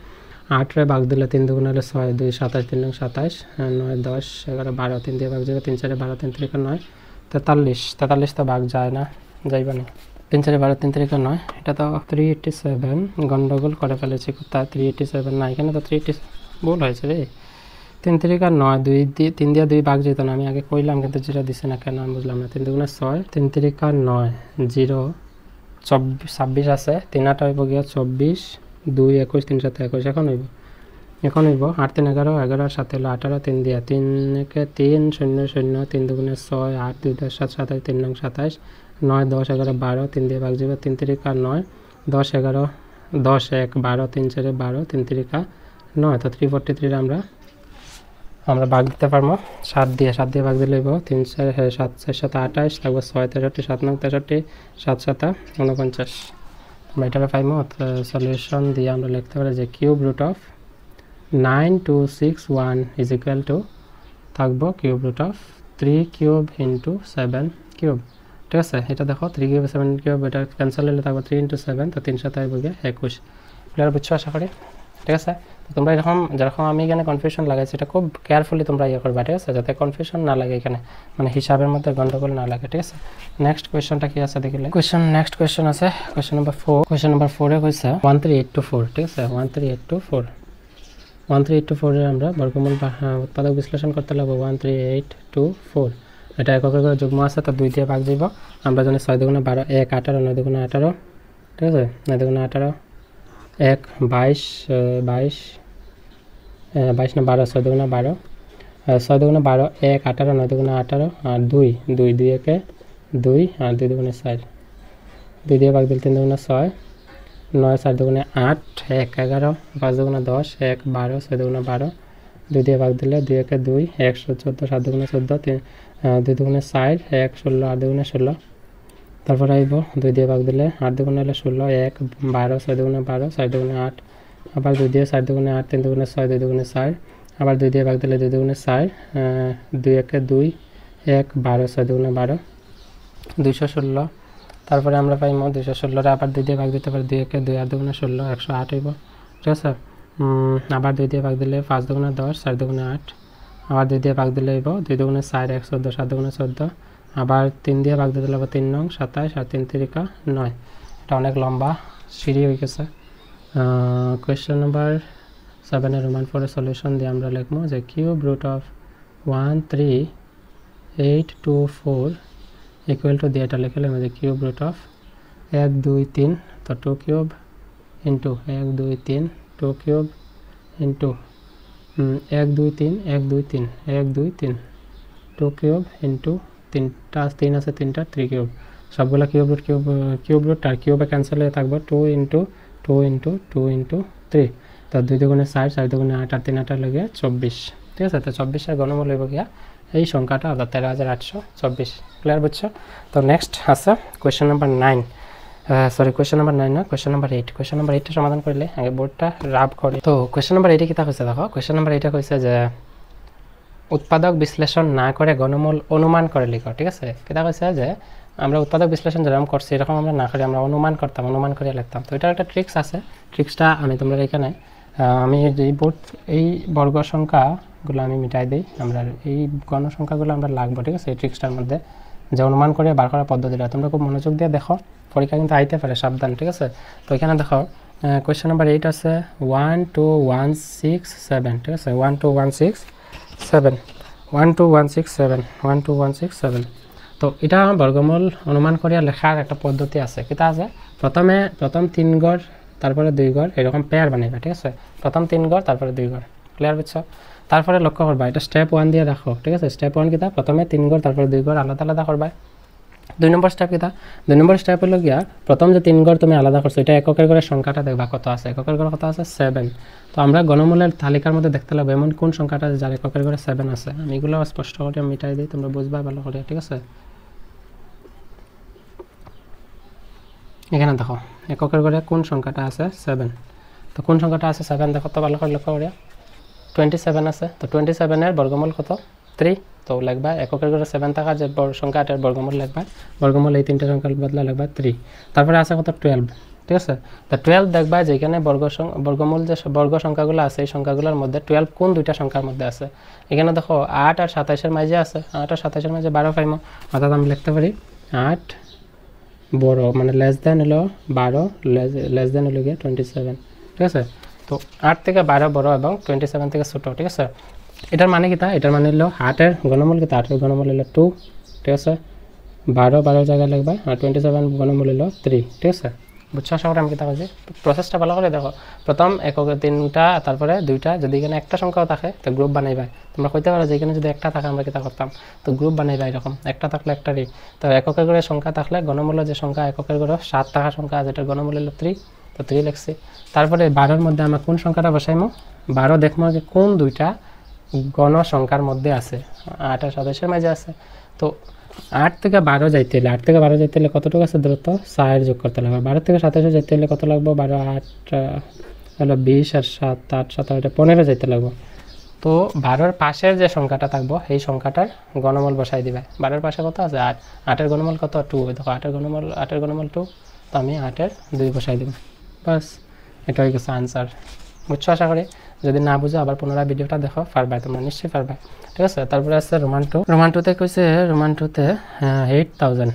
8 রে ভাগ দিলে 3 দুগুণ হলে 6 2 27 3 27 9 10 11 12 3 দিয়ে ভাগ যাবে 3 4 12 3 3 9 43 43 তো ভাগ যায় না, যাইবা না 3 4 12 3 3 9 এটা তো 387 গন্ডগোল করে ফেলেছি কোথায় 387 না এখানে তো 387 ভুল হয়েছে রে 3 3 9 2 3 দিয়ে 2 ভাগ যেত না আমি আগে কইলাম কিন্তু যেটা দিছে না কেন আমি বুঝলাম না 3 দুগুণ 6 3 3 9 0 26 আছে 3 8 হইব গিয়া 24 2 21 3 7 21 এখন হইব 8 3 11 11 7 হলো 18 3 দিয়া 3 কে 3 0 0 3 দুগুণে 6 8 2 10 7 27 3 9 27 9 10 11 12 3 দিয়ে ভাগ যাবে 3 3 9 10 11 10 1 12 3 4 12 3 3 9 তো 343 আমরা ভাগ দিতে পারবো 7 দিয়ে ভাগ দিলে হইব 3 4 7 7 28 লাগবে 6 63 7 9 63 7 7 49 আমরা এটা পাইমো। সলিউশন দিয়ে আমরা লিখতে পারি যে cube root of 9261 is equal to থাকবো cube root of 3 cube into 7 cube, ঠিক আছে? এটা দেখো 3 কিউব 7 কিউব এটা ক্যান্সেল হলে থাকবো 3 ইন্টু 7 তো 3 7 হইব গিয়ে 21। ক্লিয়ার বুঝছো আশা করি, ঠিক আছে? তো তোমরা যেরকম আমি এখানে কনফিউশন লাগাইছি এটা খুব কেয়ারফুলি তোমরা ইয়ে করবা, ঠিক আছে? যাতে কনফিউশন না লাগে এখানে, মানে হিসাবের মধ্যে গন্ডগোল না লাগে, ঠিক আছে? নেক্সট কোয়েশ্চনটা কি আছে দেখিলে নেক্সট কোয়েশ্চন আছে কোয়েশ্চন নাম্বার 4। কোয়েশ্চন নাম্বার 4 এ কইছে 13824, ঠিক আছে? 13824 এর আমরা বর্গমূল উৎপাদক বিশ্লেষণ করতে লাগবে 13824 এটা এককের করে যুগ্ম আছে তো 2 দিয়ে ভাগ দিব আমরা জানি 6 দুগুণে 12 1 18 9 দুগুণে 18, ঠিক আছে? 9 দুগুণে 18 1 22 22 22 না 12 6 দুগুণে 12 6 দুগুণে 12 1 18 9 দুগুণে 18 আর 2 2 2 একে 2 আর 2 দুগুণে 4 2 দিয়ে ভাগ দিলে 3 দুগুণে 6 9 4 দুগুণে 8 1 11 5 দুগুণে 10 1 12 6 দুগুণে 12 2 দিয়ে ভাগ দিলে 2 একে 2 114 7 দুগুণে 14 2 দুগুণে 4 1 16 8 দুগুণে 16 তারপর আইব 2 দিয়ে ভাগ দিলে 8 দুগুণে হলে 16 1 12 6 দুগুণে 12 6 দুগুণে 8 আবার 2 দিয়ে 4 দুগুণে 8 3 দুগুণে 6 2 দুগুণে 4 আবার 2 দিয়ে ভাগ দিলে 2 দুগুণে 4 2 একে 2 1 12 6 দুগুণে 12 216 তারপরে আমরা পাইমো 216 রে আবার 2 দিয়ে ভাগ দিতে পারি 2 একে 2 আর দুগুণে 16 108 হইব, ঠিক আছে? আবার 2 দিয়ে ভাগ দিলে 5 দুগুণে 10 4 দুগুণে 8 আবার 2 দিয়ে ভাগ দিলে হইব 2 দুগুণে 4 114 7 দুগুণে 14 আবার 3 দিয়ে ভাগ দিতে হবে 3 নং 27 আর 3 3 9 এটা অনেক লম্বা সিঁড়ি হয়ে গেছে। কোয়েশ্চেন নাম্বার 7 এর রোমান 4 এর সলিউশন দিয়ে আমরা লিখবো যে cube root of 13824 equal to দিয়ে এটা লিখলে আমাদের কিউব রুট অফ 1 2 3 তো 2 cube into 1 2 3 2 cube into 1 2 3 1 2 3 1 2 3 2 cube into 3 আছে 3টা 3 কিউব সবগুলা কিউব রুট আর কিউবে ক্যান্সেল হয়ে থাকবে 2 ইন্টু 2 ইন্টু 2 ইন্টু 3 তো 2 দুগুণে 4 4 দুগুণে 8 আর 3 8 লাগে 24, ঠিক আছে? তো 24 এর ঘনমূল হইব গিয়া এই সংখ্যাটা অর্থাৎ 13824। ক্লিয়ার বুঝছো? তো নেক্সট আছে question number 9, sorry question number 9 না কোয়েশ্চেন নাম্বার 8। কোয়েশ্চেন নাম্বার 8 সমাধান করলে আগে বোর্ডটা রাব করি। তো কোয়েশ্চেন নাম্বার 8 কিতা কইছে দেখো, কোয়েশ্চেন নাম্বার 8 কইছে যে উৎপাদক বিশ্লেষণ না করে ঘনমূল অনুমান করে লিখো, ঠিক আছে? কিতা কইছে যে আমরা উৎপাদক বিশ্লেষণ যেরকম করছি এরকম আমরা না করে আমরা অনুমান করতাম, অনুমান করে লিখতাম। তো এটার একটা ট্রিক্স আছে, ট্রিক্সটা আমি তোমরা এখানে আমি এই বর্গ সংখ্যাগুলো আমি মিটাই দিই, আমরা এই গণ সংখ্যাগুলো আমরা লাগবো, ঠিক আছে? এই ট্রিক্সটার মধ্যে যে অনুমান করে বার করার পদ্ধতিটা তোমরা খুব মনোযোগ দিয়ে দেখো, পরীক্ষা কিন্তু আইতে পারে, সাবধান, ঠিক আছে? তো এখানে দেখো কোয়েশ্চেন নাম্বার 8 আছে 12167, ঠিক আছে? 12167 12167 12167 তো এটা বর্গমূল অনুমান করিয়া লেখার একটা পদ্ধতি আছে, কিতা আছে, প্রথম 3 গড় তারপরে 2 গড় এরকম পেয়ার বানাইবা, ঠিক আছে, প্রথম 3 গড় তারপরে 2 গড়, ক্লিয়ার বুঝছো। তারপরে লক্ষ্য করবা এটা স্টেপ 1 দিয়ে রাখো, ঠিক আছে, স্টেপ 1 কিতা, প্রথমে 3 গড় তারপরে 2 গড় আলাদা আলাদা করবা। 2 নম্বর স্টেপ কিতা, 2 নম্বর স্টেপ হলো গিয়া প্রথম যে 3 গড় তুমি আলাদা করছো এটা এককের গড়ের সংখ্যাটা দেখবা কত আছে, এককের গড় কত আছে 7। তো আমরা গণমূলের তালিকার মধ্যে দেখতে লাগবে এমন কোন সংখ্যাটা যার এককের গড়ে 7 আছে। আমি এগুলো স্পষ্ট করে মিটাই দিই, তোমরা বুঝবা ভালো করে, ঠিক আছে। এখানে দেখো এককের গড়ে কোন সংখ্যাটা আছে 7। তো কোন সংখ্যাটা আছে 7 দেখো তো ভালো করে লক্ষ্য করিয়া, 27 আছে। তো 27 এর বর্গমূল কত 3। তো লিখবা এককের গড়ে 7 থাকা যে সংখ্যাটার বর্গমূল লিখবা, বর্গমূল এই তিনটা সংখ্যার বদলা লিখবা 3। তারপরে আছে কত 12, ঠিক আছে। তো 12 দেখবা যেখানে বর্গমূল যে বর্গ সংখ্যাগুলো আছে এই সংখ্যাগুলোর মধ্যে 12 কোন দুইটা সংখ্যার মধ্যে আছে। এখানে দেখো 8 আর 27 এর মাঝে আছে, 8 আর 27 এর মাঝে 12 পাইমো, অর্থাৎ আমি লিখতে পারি 8 বড় মানে লেস দেন হলো 12, লেস দেন হলো গিয়ে 27, ঠিক আছে। তো 8 থেকে 12 বড় এবং 27 থেকে ছোট, ঠিক আছে। এটার মানে কিতা, এটার মানে হলো 8 এর ঘনমূল কিতা, 8 এর ঘনমূল হলো 2, ঠিক আছে। 12 জায়গায় লিখবা আর 27 ঘনমূল হলো 3, ঠিক আছে। বুঝছো আশা করি আমি কিতা বলছি, প্রসেসটা ভালো করে দেখো। প্রথম এককে 3টা তারপরে 2টা, যদি এখানে একটা সংখ্যাও থাকে তো গ্রুপ বানাইবা। তোমরা কইতে পারো যে এখানে যদি একটা থাকে আমরা কিতা করতাম, তো গ্রুপ বানাইবা এরকম, একটা থাকলে একটারই। তো এককের গড়ে সংখ্যা থাকলে ঘনমূল যে সংখ্যা এককের গড়ে 7 থাকা সংখ্যা যেটার ঘনমূল হলো 3, তো 3 লিখছি। তারপরে 12 মধ্যে আমরা কোন সংখ্যাটা বসাইমো, 12 দেখবো যে কোন দুইটা গণ সংখ্যার মধ্যে আছে, 8 আর 27 এর মাঝে আছে। তো 8 থেকে 12 যাইতে হলে, 8 থেকে 12 যাইতে হলে কতটুকু আছে দূরত্ব 4 যোগ করতে লাগবে। 12 থেকে 27 যাইতে হলে কত লাগবে, 12 8 হলো 20 আর 7 8 7 15 যাইতে লাগবে। তো 12 পাশের যে সংখ্যাটা থাকবো এই সংখ্যাটার ঘনমূল বসাই দিবে। 12 পাশে কত আছে 8, 8 এর ঘনমূল কত 2, দেখো 8 এর ঘনমূল 2, তো আমি 8 এর 2 বসাই দিব, বাস এটা হয়ে গেছে আনসার। বুঝছো আশা করি, যদি না বুঝো আবার পুনরায় ভিডিওটা দেখো, পারবা তোমরা নিশ্চয়ই পারবা, ঠিক আছে। তারপরে আছে রোমান 2, রোমান 2তে কইছে, রোমান 2তে 8000,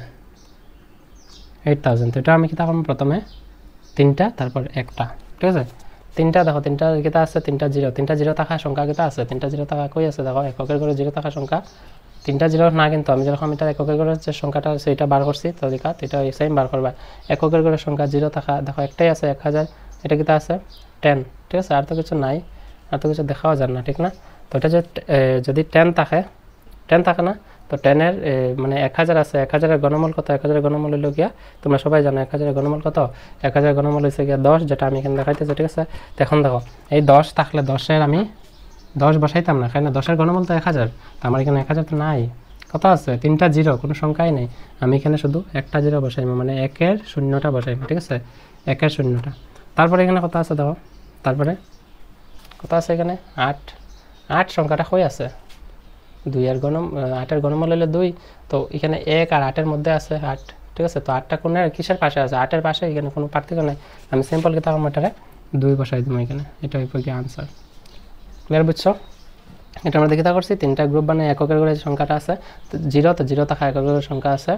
তো এটা আমি কিতা করব, প্রথমে 3টা তারপর 1টা, ঠিক আছে। 3টা দেখো, 3টা কিতা আছে 3টা 0, 3টা 0 থাকা সংখ্যা কিতা আছে, 3টা 0 থাকা কই আছে দেখো, এককের গড়ে 0 থাকা সংখ্যা 3টা 0 না, কিন্তু আমি যখন এটা এককের গড়ের যে সংখ্যাটা আছে এটা বার করছি তরিকাত, এটা সেম বার করবা। এককের গড়ের সংখ্যা 0 থাকা দেখো একটাই আছে 1000, এটা কিতা আছে 10, ঠিক আছে। আর তো কিছু নাই, আর তো কিছু দেখাও যায় না, ঠিক না। তো এটা যদি 10 থাকে না, তো 10 এর মানে 1000 আছে, 1000 এর ঘনমূল কত, 1000 এর ঘনমূল হলো গিয়া তোমরা সবাই জানো 1000 এর ঘনমূল কত, 1000 এর ঘনমূল হইছে গিয়া 10, যেটা আমি এখানে দেখাইতেছি, ঠিক আছে। তো এখন দেখো এই 10 থাকলে 10 এর আমি 10 বসাইতাম না, কারণ 10 এর ঘনমূল তো 1000, তো আমার এখানে 1000 তো নাই, কত আছে 3টা 0, কোনো সংখ্যাই নেই। আমি এখানে শুধু একটা 0 বসাইব, মানে 1 এর শূন্যটা বসাইব, ঠিক আছে, 1 এর শূন্যটা। তারপরে এখানে কত আছে দেখো, তারপরে কত আছে এখানে 8 সংখ্যাটা কই আছে, 2 এর 8 এর ঘনমূল হলো 2, তো এখানে 1 আর 8 এর মধ্যে আছে 8, ঠিক আছে। তো 8টা কোণের কিসের পাশে আছে, 8 এর পাশে, এখানে কোনো পার্থক্য নাই। আমি সিম্পল কি থাকবো এটারে 2 বসাই দিব এখানে, এটা হইব কি আনসার। ক্লিয়ার বুঝছো, এটা আমরা দেখে করছি 3টা গ্রুপ বানাই, এককের গড়ে সংখ্যাটা আছে 0, তো 0 থাকা এককের গড়ের সংখ্যা আছে,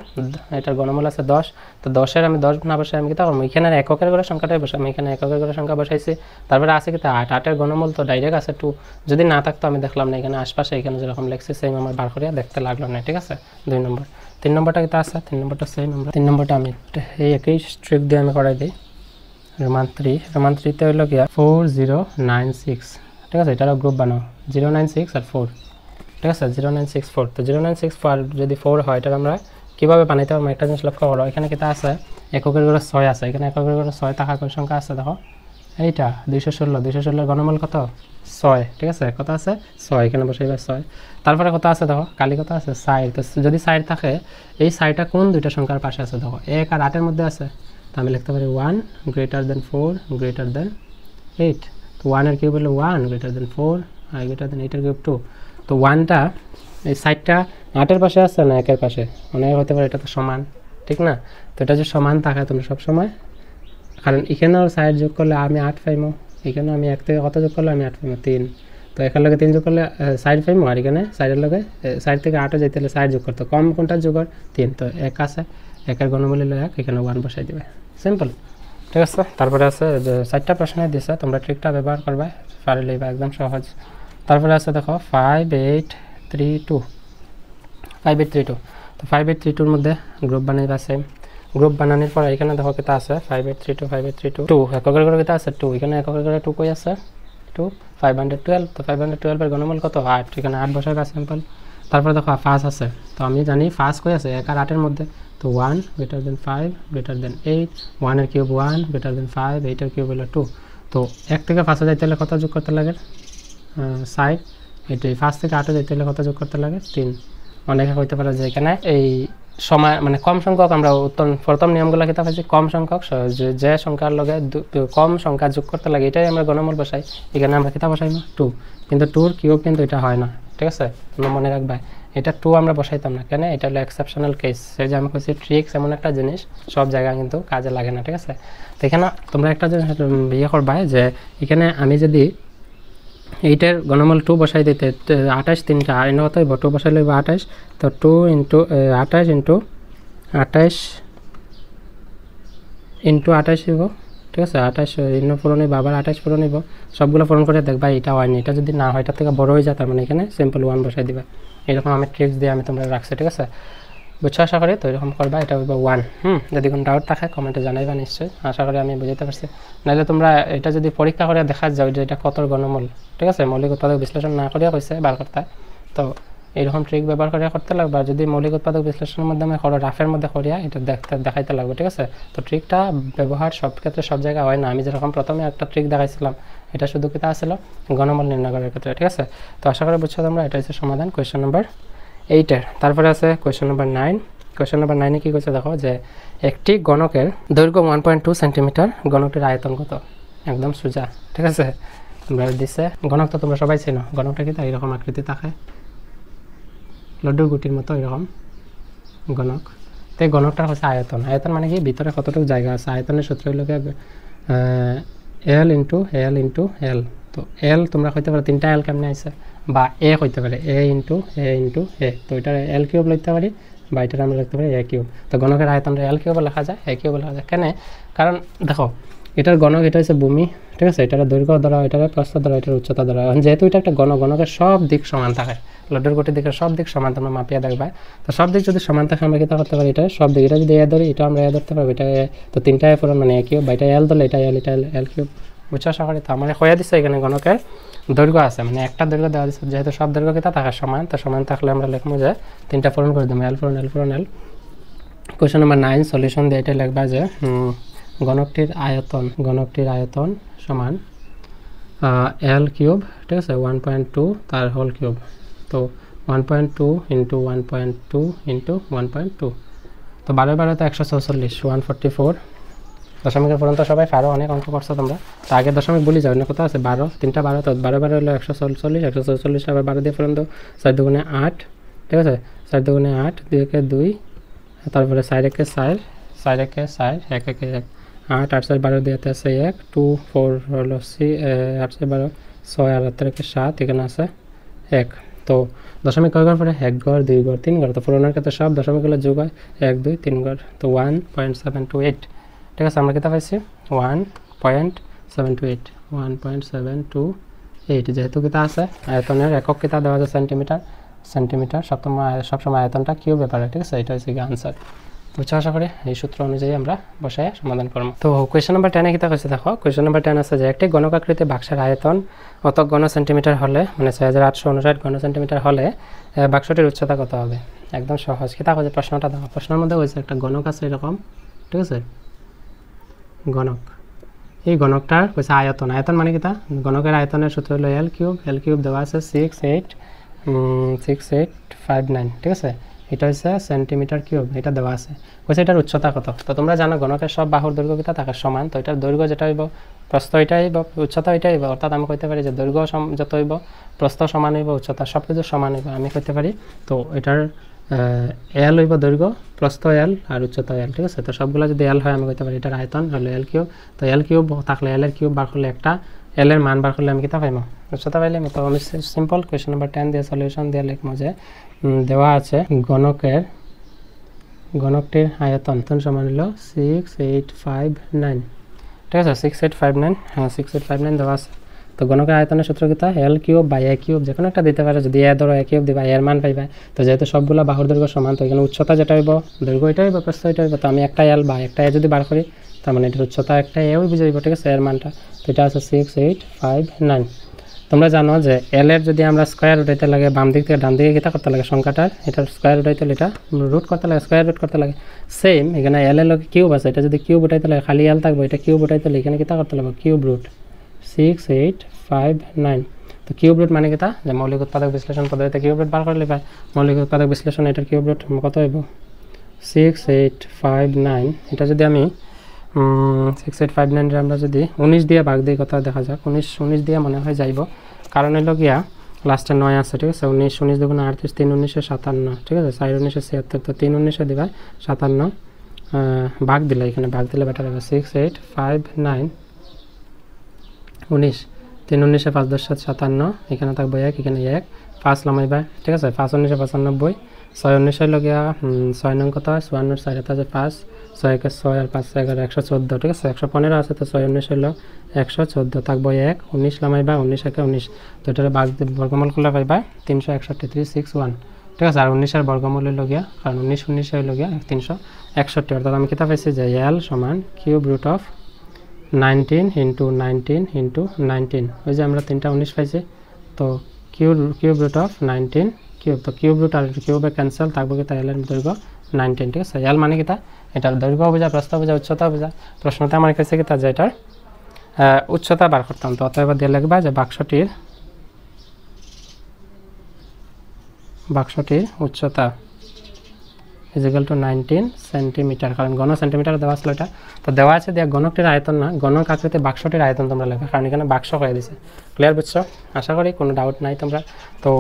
এটার ঘনমূল আছে 10, তো 10 এর আমি 10 না বসাই আমি কি থাকবো, এখানে এককের গড়ের সংখ্যাটাই বসাই, আমি এখানে এককের গড়ের সংখ্যা বসাইছি। তারপরে আছে কি 8 এর ঘনমূল তো ডাইরেক্ট আছে 2, যদি না থাকতো আমি দেখলাম না, এখানে আশপাশে এখানে যেরকম লেখছি সেম আমার বার করিয়া দেখতে লাগলো না, ঠিক আছে। 2 নম্বর, 3 নম্বরটা কি আছে, 3 নম্বরটা সেম, 3 নম্বরটা আমি এই একই স্ট্রিক দিয়ে আমি করাই দিই। রোমান 3তে হইল গিয়া 4096, ঠিক আছে। এটারও গ্রুপ বানাও 096 আর 4, ঠিক আছে, 0964, তো 0964 যদি 4 হয় এটা আমরা কীভাবে বানাইতে পারবো, একটা জিনিস লক্ষ্য করো, এখানে কিতা আছে এককের গড়ে 6 আছে, এখানে এককের গড়ে 6 থাকা কোন সংখ্যা আছে দেখো, এইটা 216 ঘনমূল কত 6, ঠিক আছে, কত আছে 6, এখানে বসাইবা 6। তারপরে কত আছে দেখো, কালি কত আছে 4, তো যদি 4 থাকে এই 4টা কোন দুইটা সংখ্যার পাশে আছে দেখো, 1 আর 8 এর মধ্যে আছে, তো আমি লিখতে পারি 1 greater than 4 greater than 8, তো 1 এর কিউব হলো 1 greater than 4 আর greater than 8 এর কিউব 2, তো 1টা এই 4টা 8 এর পাশে আছে না 1 এর পাশে, মনে হতে পারে এটা তো সমান, ঠিক না। তো এটা যে সমান থাকে তোমরা সব সময়, কারণ এখানেও 4 যোগ করলে আমি 8 পাইমো, এখানেও আমি 1 থেকে কত যোগ করলে আমি 8 পাইমো 3, তো এখানে লগে 3 যোগ করলে 4 পাইমো, আর এখানে 4 এর লগে 4 থেকে 8 যাইতে হলে 4 যোগ করতে, কম কোনটা যোগ 3, তো 1 আছে, 1 এর ঘনমূল হলো 1, এখানে 1 বসাই দিবে, সিম্পল, ঠিক আছে। তারপরে আছে যে 4টা প্রশ্ন দিয়েছে, তোমরা ট্রিকটা ব্যবহার করবে, পারলে বা একদম সহজ। তারপরে আছে দেখো 5832, তো 5832 মধ্যে গ্রুপ বানাইবা সেম গ্রুপ বানানোর পর এখানে দেখো কিতা আছে 5832 2 এককের করে কিতা আছে 2 এখানে এককের করে 2 কই আছে 2 512 তো 512 এর ঘনমূল কত 8 এখানে 8 বসাইবা সিম্পল তারপর দেখো 5 আছে তো আমি জানি 5 কই আছে 1 আর 8 এর মধ্যে তো 1 greater than 5 greater than 8 1 এর কিউব 1 greater than 5 8 এর কিউব হলো 2 তো 1 থেকে 5 যাইতে হলে কত যোগ করতে লাগে 6 এটাই 5 থেকে 8 যাইতে হলে কত যোগ করতে লাগে 3 অনেকে হইতে পারে যে এখানে এই সময় মানে কম সংখ্যক আমরা প্রথম নিয়মগুলো কিতা পাইছি কম সংখ্যক যে সংখ্যার লগে কম সংখ্যা যোগ করতে লাগে এটাই আমরা ঘনমূল বসাই এখানে আমরা কিতা বসাইব 2 কিন্তু 2 এর কিউব কিন্তু এটা হয় না ঠিক আছে তোমরা মনে রাখবা এটা 2 আমরা বসাইতাম না কেন এটা হলো এক্সেপশনাল কেস সেই যে আমি কইছি ট্রিক্স এমন একটা জিনিস সব জায়গায় কিন্তু কাজে লাগে না ঠিক আছে তো এখানে তোমরা একটা জিনিস ইয়ে করবা যে এখানে আমি যদি এইটার ঘনমূল 2 বসাই দিতে 28 তিনটা আর এনে কত হইব 2 বসাইলে হইব 28 তো 2 ইনটু 28 ইনটু 28 ইনটু 28 হইব ঠিক আছে 28 ইন্ন পূরণ হইব আবার 28 পূরণ হইব সবগুলো পূরণ করে দেখবা এটা হয়নি এটা যদি না হয় এটা থেকে বড় হয়ে যায় তার মানে এখানে সিম্পল 1 বসাই দিবা এরকম আমি ট্রিক্স দিয়ে আমি তোমরা রাখছি ঠিক আছে বুঝছো আশা করি তো এরকম করবা এটা হইব 1 যদি কোনো ডাউট থাকে কমেন্টে জানাইবা নিশ্চয়ই আশা করি আমি বুঝাইতে পারছি নাহলে তোমরা এটা যদি পরীক্ষা করে দেখা যাও যে এটা কত ঘনমূল ঠিক আছে মৌলিক উৎপাদক বিশ্লেষণ না করিয়া কইছে বার করতে তো এইরকম ট্রিক ব্যবহার করে করতে লাগবে যদি মৌলিক উৎপাদক বিশ্লেষণের মাধ্যমে করো রাফের মধ্যে করিয়া এটা দেখাইতে লাগবে ঠিক আছে তো ট্রিকটা ব্যবহার সব ক্ষেত্রে সব জায়গায় হয় না আমি যেরকম প্রথমে একটা ট্রিক দেখাইছিলাম এটা শুধু কিতা আসছিল ঘনমূল নির্ণয় করার ক্ষেত্রে ঠিক আছে তো আশা করি বুঝছো তোমরা এটা হচ্ছে সমাধান কোয়েশ্চেন নাম্বার 8 এর তারপরে আছে কোয়েশ্চেন নাম্বার 9 কোয়েশ্চেন নাম্বার 9 এ কি কইছে দেখো যে একটি গণকের দৈর্ঘ্য 1.2 সেন্টিমিটার গণকটির আয়তন কত একদম সোজা ঠিক আছে তোমরা দিছে গণক তো তোমরা সবাই চেনো গণকটা কি তাই এরকম আকৃতি থাকে লড্ডুর গুটির মতো এরকম গণক তো এই গণকটার হচ্ছে আয়তন আয়তন মানে কি ভিতরে কতটুকু জায়গা আছে আয়তনের সূত্র হলো এল ইন্টু এল তো এল তোমরা কইতে পারো তিনটা এল কেমনে আইছে বা এ কইতে পারে এ ইন্টু এ তো এটা এল কিউব লিখতে পারি বা এটা আমরা লিখতে পারি এ কিউব তো গণকের আয়তনটা এল কিউব লেখা যায় এ কিউব লেখা যায় কেন কারণ দেখো এটার গণক এটা হচ্ছে ভূমি ঠিক আছে এটার দৈর্ঘ্য ধরা এটার প্রস্থ ধরা এটার উচ্চতা ধরা যেহেতু এটা একটা গণকের সব দিক সমান থাকে লড্ডুর গুটির দিকের সব দিক সমান তোমরা মাপিয়া দেখবা তো সব দিক যদি সমান থাকে আমরা কিতা করতে পারি এটা সব দিক এটা যদি এ ধরি এটা আমরা এ ধরতে পারবো এটা তো তিনটা এ পূরণ মানে এ কিউব বা এটা এল ধরলে এটা এল কিউব বুঝছো আশা করি তো আমার হয়ে দিচ্ছে এখানে গণকের দৈর্ঘ্য আছে মানে একটা দৈর্ঘ্য দেওয়া দিচ্ছে যেহেতু সব দৈর্ঘ্য কিতা থাকার সমান তো সমান থাকলে আমরা লিখবো যে তিনটা পূরণ করে দেবো এল পূরণ এল কোয়েশ্চেন নাম্বার 9 সলিউশন দিয়ে এটা লিখবা যে গণকটির আয়তন সমান এল কিউব ঠিক আছে 1.2 তার হোল কিউব তো 1.2 ইন্টু 1.2 ইন্টু 1.2 তো 12 তো 144 144 দশমিকের পর্যন্ত সবাই পারো অনেক অঙ্ক করছো তোমরা তো আগে দশমিক বলি যাও না কোথাও আছে 12 তিনটা 12 তো 12 হলো 144 আবার 12 দিয়ে পর্যন্ত 4 দুগুণে 8 ঠিক আছে 4 দুগুণে 8 2 একে 2 তারপরে 4 একে 4 4 একে 4 1 একে 1 8 8 4 12 দিয়ে আছে 1 2 4 হলো 8 12 6 আর 7 এখানে আছে 1 তো দশমিক কয় ঘর পরে 1 ঘর 2 ঘর 3 ঘর তো পূরণের ক্ষেত্রে সব দশমিকগুলো যোগ হয় 1 2 3 ঘর তো 1.728 ঠিক আছে আমরা কিতা পাইছি 1.728 যেহেতু কিতা আছে আয়তনের একক কিতা দেওয়া আছে সেন্টিমিটার সবসময় আয়তনটা কিউব ব্যাপারে ঠিক আছে এটা হচ্ছে আনসার বুঝছো আশা করি এই সূত্র অনুযায়ী আমরা বসায় সমাধান করব তো কোয়েশ্চন নাম্বার 10 এ কিতা কইছে দেখো কোয়েশ্চন নাম্বার 10 আছে যে একটি গণকাকৃতি বাক্সের আয়তন কত ঘন সেন্টিমিটার হলে মানে 6859 ঘন সেন্টিমিটার হলে বাক্সটির উচ্চতা কত হবে একদম সহজ কিতা কইছে প্রশ্নটা দেখো প্রশ্নের মধ্যে কইছে একটা গণক আছে এরকম ঠিক আছে গণক এই গণকটার কইছে আয়তন মানে কিতা গণকের আয়তনের সূত্র হলো এল কিউব দেওয়া আছে 6859 ঠিক আছে এটা হচ্ছে সেন্টিমিটার কিউব এটা দেওয়া আছে কইছে এটার উচ্চতা কত তো তোমরা জানো গণকের সব বাহুর দৈর্ঘ্য কিতা থাকে সমান তো এটার দৈর্ঘ্য যেটা হইব প্রস্থ এটাই হইব উচ্চতা এটাই হইব অর্থাৎ আমি কইতে পারি যে দৈর্ঘ্য যত হইব প্রস্থ সমান হইব উচ্চতা সবকিছু সমান হইব আমি কইতে পারি তো এটার এল হইব দৈর্ঘ্য প্রস্থ এল আর উচ্চতা এল ঠিক আছে তো সবগুলো যদি এল হয় আমি কইতে পারি এটার আয়তন হলো এল কিউব তো এল কিউব থাকলে এল এর কিউব বার করলে একটা এল এর মান বার করলে আমি কিতা পাইমু উচ্চতা পাইলে আমি তো আমি সিম্পল কোয়েশ্চন নাম্বার 10 দিয়ে সলিউশন দিয়ে লিখমু যে দেওয়া আছে গণকটির আয়তন সমান হলো 6859 ঠিক আছে 6859 হ্যাঁ 6859 দেওয়া আছে তো গণকের আয়তনের সূত্র কিতা এল কিউব বাই এ কিউব, যে কোনো একটা দিতে পারে। যদি এ ধরো এ কিউব দিবা এর মান পাইবা। তো যেহেতু সবগুলো বাহুর দৈর্ঘ্য সমান, তো এখানে উচ্চতা যেটা হইব দৈর্ঘ্য এটা হইব প্রস্থ এটা হইব। তো আমি একটা এল বা একটা এ যদি বার করি, তার মানে এটার উচ্চতা একটা এও বুঝাইব, ঠিক আছে, এর মানটা। তো এটা আছে 6, 8, 5, 9। তোমরা জানো যে এল এর যদি আমরা স্কোয়ার উঠাইতে লাগে বাম দিক থেকে ডান দিকে কিতা করতে লাগে, সংখ্যাটার এটার স্কোয়ার উঠাইতে হলে এটা রুট করতে লাগে, স্কোয়ার রুট করতে লাগে। সেম এখানে এল এর লগে কিউব আছে, এটা যদি কিউব উঠাইতে লাগে খালি এল থাকবে, এটা কিউব উঠাইতে হলে এখানে কিতা করতে লাগবে কিউব রুট 6, 8, 5, 9। তো কিউব রুট মানে কিতা যে মৌলিক উৎপাদক বিশ্লেষণ পদ্ধতিতে কিউব রুট বার করলে পায়। মৌলিক উৎপাদক বিশ্লেষণ এটার কিউব রুট কত হইব 6, 8, 5, 9। এটা যদি আমি 6, 8, 5, 9 আমরা যদি 19 দিয়ে ভাগ দিই কথা দেখা যাক। 19 দিয়ে মনে হয় যাইব, কারণ হইল গিয়া লাস্টে 9 আছে, ঠিক আছে। 19 দেখুন 38, 3 19 57, ঠিক আছে। 4 19 76, তো 3 19 দিবা 57 ভাগ দিলে, এখানে ভাগ দিলে বেটার হবে 6, 8, 5, 9, 19, 3 19 5 10 7 57, এখানে থাকবে 1, এখানে 1 5 লামাইবা, ঠিক আছে। 5 19 95, 6 19 লগিয়া 6 নং কত হয় 54, 4 আছে 5, 6 1 6 আর 5 11 114, ঠিক আছে। 115 আছে, তো 6 19 হলো 114, থাকবে 1 19 লামাইবা 19 1 19। তো এটার বর্গমূল করলে পাইবা 361, 361, ঠিক আছে। আর 19 এর বর্গমূল হইল গিয়া, কারণ 19 19 হইল গিয়া 361, অর্থাৎ আমি কিতা পাইছি যে এল সমান cube root of 19 into 19 into 19। ওই যে আমরা 3টা 19 পাইছি, তো কিউব রুট অফ 19 কিউব, তো কিউব রুট আর কিউবে ক্যান্সেল, থাকবে কিতা এল এর দৈর্ঘ্য 19, ঠিক আছে। এল মানে কিতা এটার দৈর্ঘ্য বোঝা, প্রস্থ বোঝা, উচ্চতা বোঝা। প্রশ্নতে আমার কাছে কিতা যে এটার উচ্চতা বার করতাম, তো অতএব দিয়ে লিখবা যে বাক্সটির উচ্চতা ইজিক্যাল টু 19 সেন্টিমিটার, কারণ ঘন সেন্টিমিটার দেওয়া ছিল এটা। তো দেওয়া আছে দেওয়া ঘনকটির আয়তন না, ঘনক আকৃতি বাক্সটির আয়তন তোমরা লেখা, কারণ এখানে বাক্স করে দিছে। ক্লিয়ার বুঝছো? আশা করি কোনো ডাউট নাই তোমরা। তো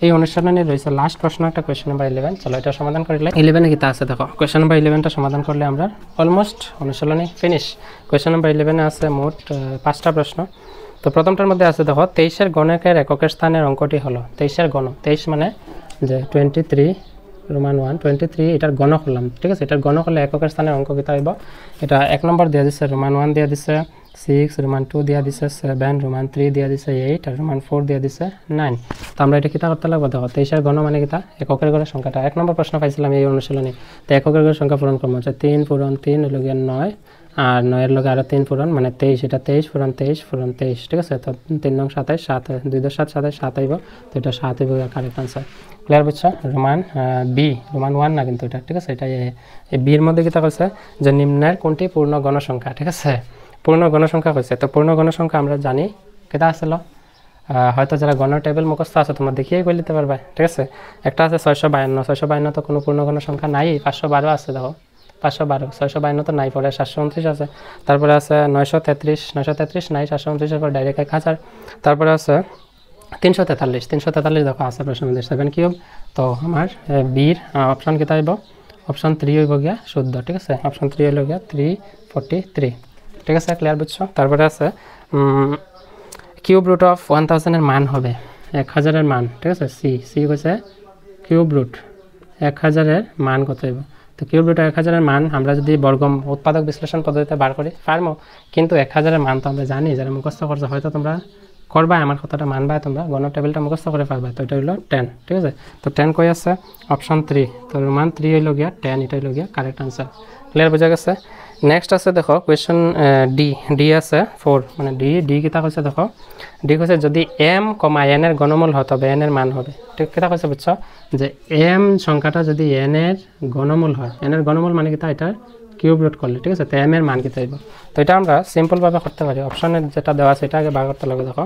এই অনুশীলনে রয়েছে লাস্ট প্রশ্ন একটা, কোয়েশ্চেন নাম্বার 11। চলো এটা সমাধান করলে 11 কি তা আছে দেখো। কোয়েশ্চেন নাম্বার 11টা সমাধান করলে আমরা অলমোস্ট অনুশীলনী ফিনিশ। কোয়েশ্চেন নাম্বার 11-এ আছে মোট 5টা প্রশ্ন। তো প্রথমটার মধ্যে আছে দেখো 23-এর গণকের এককের স্থানের অঙ্কটি হলো 23-এর গণ, 23 মানে যে 23 রোমান 1 23, এটার গণক করলাম, ঠিক আছে। এটার গণক হলে এককের স্থানের অঙ্ক কিতা হইব, এটা 1 নম্বর দিয়ে দিছে রোমান 1 দিয়ে দিছে 6, রোমান 2 দিয়ে দিছে 7, রোমান 3 দিয়ে দিছে 8, আর রোমান 4 দিয়ে দিছে 9। তো আমরা এটা কিতা করতে লাগবো দেখো 23-এর গণ মানে কিতা এককের গড়ের সংখ্যাটা। 1 নম্বর প্রশ্ন পাইছিলাম এই অনুশীলনে, তো এককের গড়ের সংখ্যা পূরণ করবো হচ্ছে 3 পূরণ 3 হলো গিয়ে 9, আর 9 এর লগে আরো 3 পূরণ মানে 23, এটা 23 পূরণ 23 পূরণ 23, ঠিক আছে। তো 3 নং 27, 7 2 10 7 27 7 হইব, তো এটা 7 হইব কারেক্ট আনসার। ক্লিয়ার বুঝছো? রোমান বি, রোমান 1 না কিন্তু এটা, ঠিক আছে। এটা এই বির মধ্যে কিতা কইছে যে নিম্নের কোনটি পূর্ণ গণসংখ্যা, ঠিক আছে। পূর্ণ গণসংখ্যা কইছে, তো পূর্ণ গণসংখ্যা আমরা জানি কিতা আসলো, হয়তো যারা গণ টেবিল মুখস্থ আছে তোমরা দেখিয়ে কই নিতে পারবে, ঠিক আছে। একটা আছে 652, 652 তো কোনো পূর্ণ গণসংখ্যা নাই। 512 আছে দেখো, 512, 652 তো নাই, পরে 729 আছে, তারপরে আছে 933, 933 নাই, 729 এর পর ডাইরেক্ট 1000, তারপরে আছে 343, 343 দেখো আছে প্রশ্ন মধ্যে 7 কিউব। তো আমার বির অপশন কিতা হইব, অপশন 3 হইব গিয়া শুদ্ধ, ঠিক আছে। অপশন 3 হইল গিয়া 343, ঠিক আছে। ক্লিয়ার বুঝছো? তারপরে আছে কিউব রুট অফ 1000 এর মান হবে 1000 এর মান, ঠিক আছে। সি কইছে কিউব রুট 1000 এর মান কত হইব। তো কিউব রুট 1000 এর মান আমরা যদি উৎপাদক বিশ্লেষণ পদ্ধতিতে বার করি পারমো, কিন্তু 1000 এর মান তো আমরা জানি, যারা মুখস্থ করছে হয়তো তোমরা করবা, আমার কথাটা মানবা, তোমরা গণ টেবিলটা মুখস্থ করে পারবা। তো এটা হইল 10, ঠিক আছে। তো 10 কই আছে অপশন 3, তো রোমান 3 হইল গিয়া 10, এটা হইল গিয়া কারেক্ট আনসার। ক্লিয়ার বোঝা গেছে? নেক্সট আছে দেখো কোয়েশ্চন ডি আছে 4, মানে ডি কিতা কইছে দেখো, ডি কইছে যদি m, n এর গণমূল হয় তবে n এর মান হবে, ঠিক কিতা কইছে বুঝছো, যে m সংখ্যাটা যদি n এর গণমূল হয়, n এর গণমূল মানে কিতা এটা কিউব রুট করলে, ঠিক আছে। তো m এর মান কিতা হইব, তো এটা আমরা সিম্পল ভাবে করতে পারি। অপশনে যেটা দেওয়া আছে এটা আগে বার করতে লাগবে দেখো,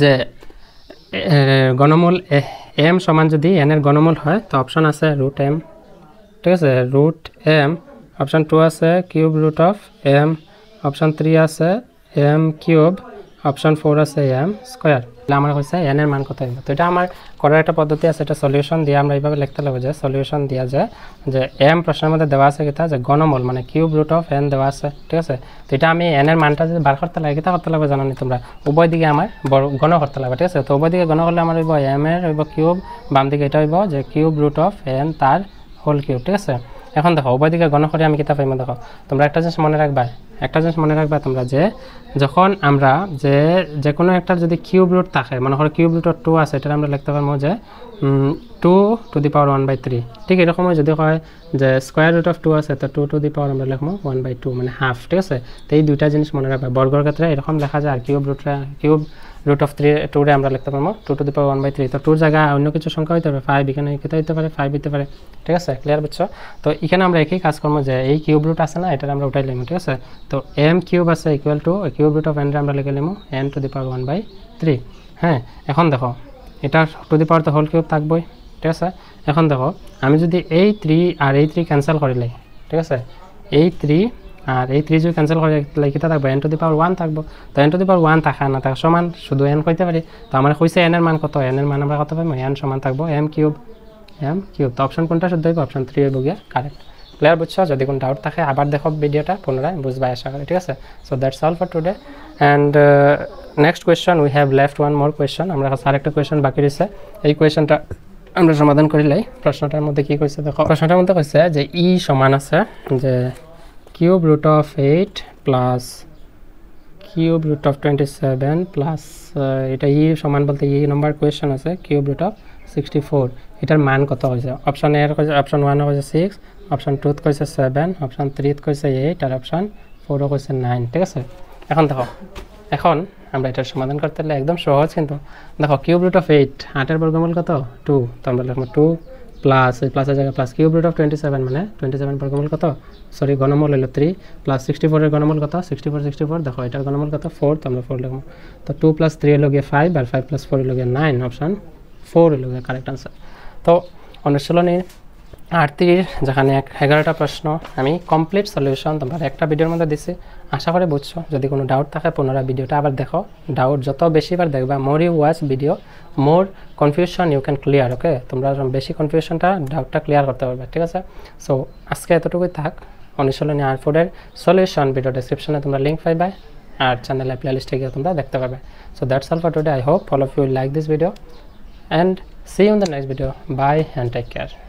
যে গণমূল m সমান যদি n এর গণমূল হয়, তো অপশন আছে রুট m, ঠিক আছে, রুট m। অপশন 2 আছে cube root of m, option 3 আছে m কিউব, অপশন 4 আছে m স্কয়ার। তাহলে আমার হচ্ছে n এর মান কত হবে। তো এটা আমার করার একটা পদ্ধতি আছে, এটা সলিউশন দিয়ে আমরা এইভাবে লিখতে লাগবে, যে সলিউশন দেওয়া যায় যে m প্রশ্নের মধ্যে দেওয়া আছে কিতা যে গণমূল মানে কিউব রুট অফ n দেওয়া আছে, ঠিক আছে। তো এটা আমি n এর মানটা যদি বার করতে লাগে কিতা করতে লাগবে জানো নি তোমরা, উভয় দিকে আমার গণ করতে লাগবে, ঠিক আছে। তো উভয় দিকে গণ করলে আমার হইব m এর হইব কিউব, বাম দিকে এটা হইব যে কিউব রুট অফ n তার হোল কিউব, ঠিক আছে। এখন দেখো উভয় দিকে গণ করে আমি কিতা পাইমু দেখো তোমরা একটা জিনিস মনে রাখবা তোমরা যে যখন আমরা যে কোনো একটা যদি কিউব রুট থাকে মনে করো কিউব রুট 2 আছে এটা আমরা লিখতে পারবো যে 2 টু দি পাওয়ার 1/3 ঠিক এরকম যদি হয় যে স্কয়ার রুট অফ 2 আছে তো 2 টু দি পাওয়ার আমরা লিখবো 1/2 মানে হাফ ঠিক আছে তো এই দুইটা জিনিস মনে রাখবা বর্গের ক্ষেত্রে এরকম লেখা যায় আর কিউব রুট অফ 2 রে আমরা লিখতে পারবো 2 টু দি পাওয়ার 1/3 তো 2 জায়গায় অন্য কিছু সংখ্যা হইতে পারে 5 এখানে কিতা হইতে পারে 5 হইতে পারে ঠিক আছে ক্লিয়ার বুঝছো তো এখানে আমরা একই কাজ করব যে এই কিউব রুট আছে না এটা আমরা উঠাই লিখব ঠিক আছে তো m কিউব আছে equal to cube root of n রে আমরা লিখে লিমু n টু দি পাওয়ার 1/3 হ্যাঁ এখন দেখো এটা টু দি পাওয়ার তো হোল কিউব থাকবই ঠিক আছে এখন দেখো আমি যদি এই 3 আর এই 3 ক্যান্সেল করে লাই ঠিক আছে এই 3 আর এই 3 যদি ক্যান্সেল করে লাই কিতা থাকবে n টু দি পাওয়ার 1 থাকবো তো n টু দি পাওয়ার 1 থাকা না থাকা সমান শুধু n কইতে পারি তো আমরা কইছে n এর মান কত n এর মান আমরা কত পাবো n সমান থাকবো m কিউব তো অপশন কোনটা শুদ্ধ হবে অপশন 3 হইব গিয়া কারেক্ট ক্লিয়ার বুঝছো যদি কোনো ডাউট থাকে আবার দেখো ভিডিওটা পুনরায় বুঝবা আশা করি ঠিক আছে so that's all for today and next question we have left one more question আমরা আরেকটা কোয়েশ্চন বাকি রয়েছে এই কোয়েশ্চনটা আমরা সমাধান করিলাই প্রশ্নটার মধ্যে কি কইছে দেখো প্রশ্নটার মধ্যে কইছে যে e সমান আছে যে cube root of 8 plus cube root of 27 plus এটা e সমান বলতে e নাম্বার কোয়েশ্চন আছে কিউব রুট অফ 64 এটার মান কত হইছে অপশন এ এর কইছে অপশন 1 এ কইছে 6 অপশন 2 এ কইছে 7 অপশন 3 এ কইছে 8 আর অপশন 4 এ কইছে 9 ঠিক আছে এখন দেখো এখন আমরা এটার সমাধান করতে হলে একদম সহজ কিন্তু দেখো কিউব রুট অফ 8 8 এর বর্গমূল কত 2 তো আমরা লিখব 2 প্লাস এই প্লাসের জায়গায় প্লাস কিউব রুট অফ 27 মানে 27 বর্গমূল কত সরি ঘনমূল হলো 3 প্লাস 64 এর ঘনমূল কত 64 দেখো এটার ঘনমূল কত 4 তো আমরা 4 লিখব তো 2 প্লাস 3 হলো গিয়ে 5 আর 5 প্লাস 4 হলো গিয়ে 9 অপশন 4 হলো গিয়ে কারেক্ট आंसर তো অনুশীলনী 8 যেখানে 11টা প্রশ্ন আমি কমপ্লিট সলিউশন তোমার একটা ভিডিওর মধ্যে দিছি আশা করি বুঝছো যদি কোনো ডাউট থাকে পুনরায় ভিডিওটা আবার দেখো ডাউট যত বেশিবার দেখবা more you watch video more confusion you can clear okay তোমরা বেশি কনফিউশনটা ডাউটটা ক্লিয়ার করতে পারবে ঠিক আছে সো আজকে এতটুকুই থাক অনুশীলনী 8 এর সলিউশন ভিডিও ডেসক্রিপশনে তোমরা লিংক পাইবা আর চ্যানেলে প্লেলিস্টে গিয়ে তোমরা দেখতে পাবে so that's all for today I hope all of you like this video and see you in the next video bye and take care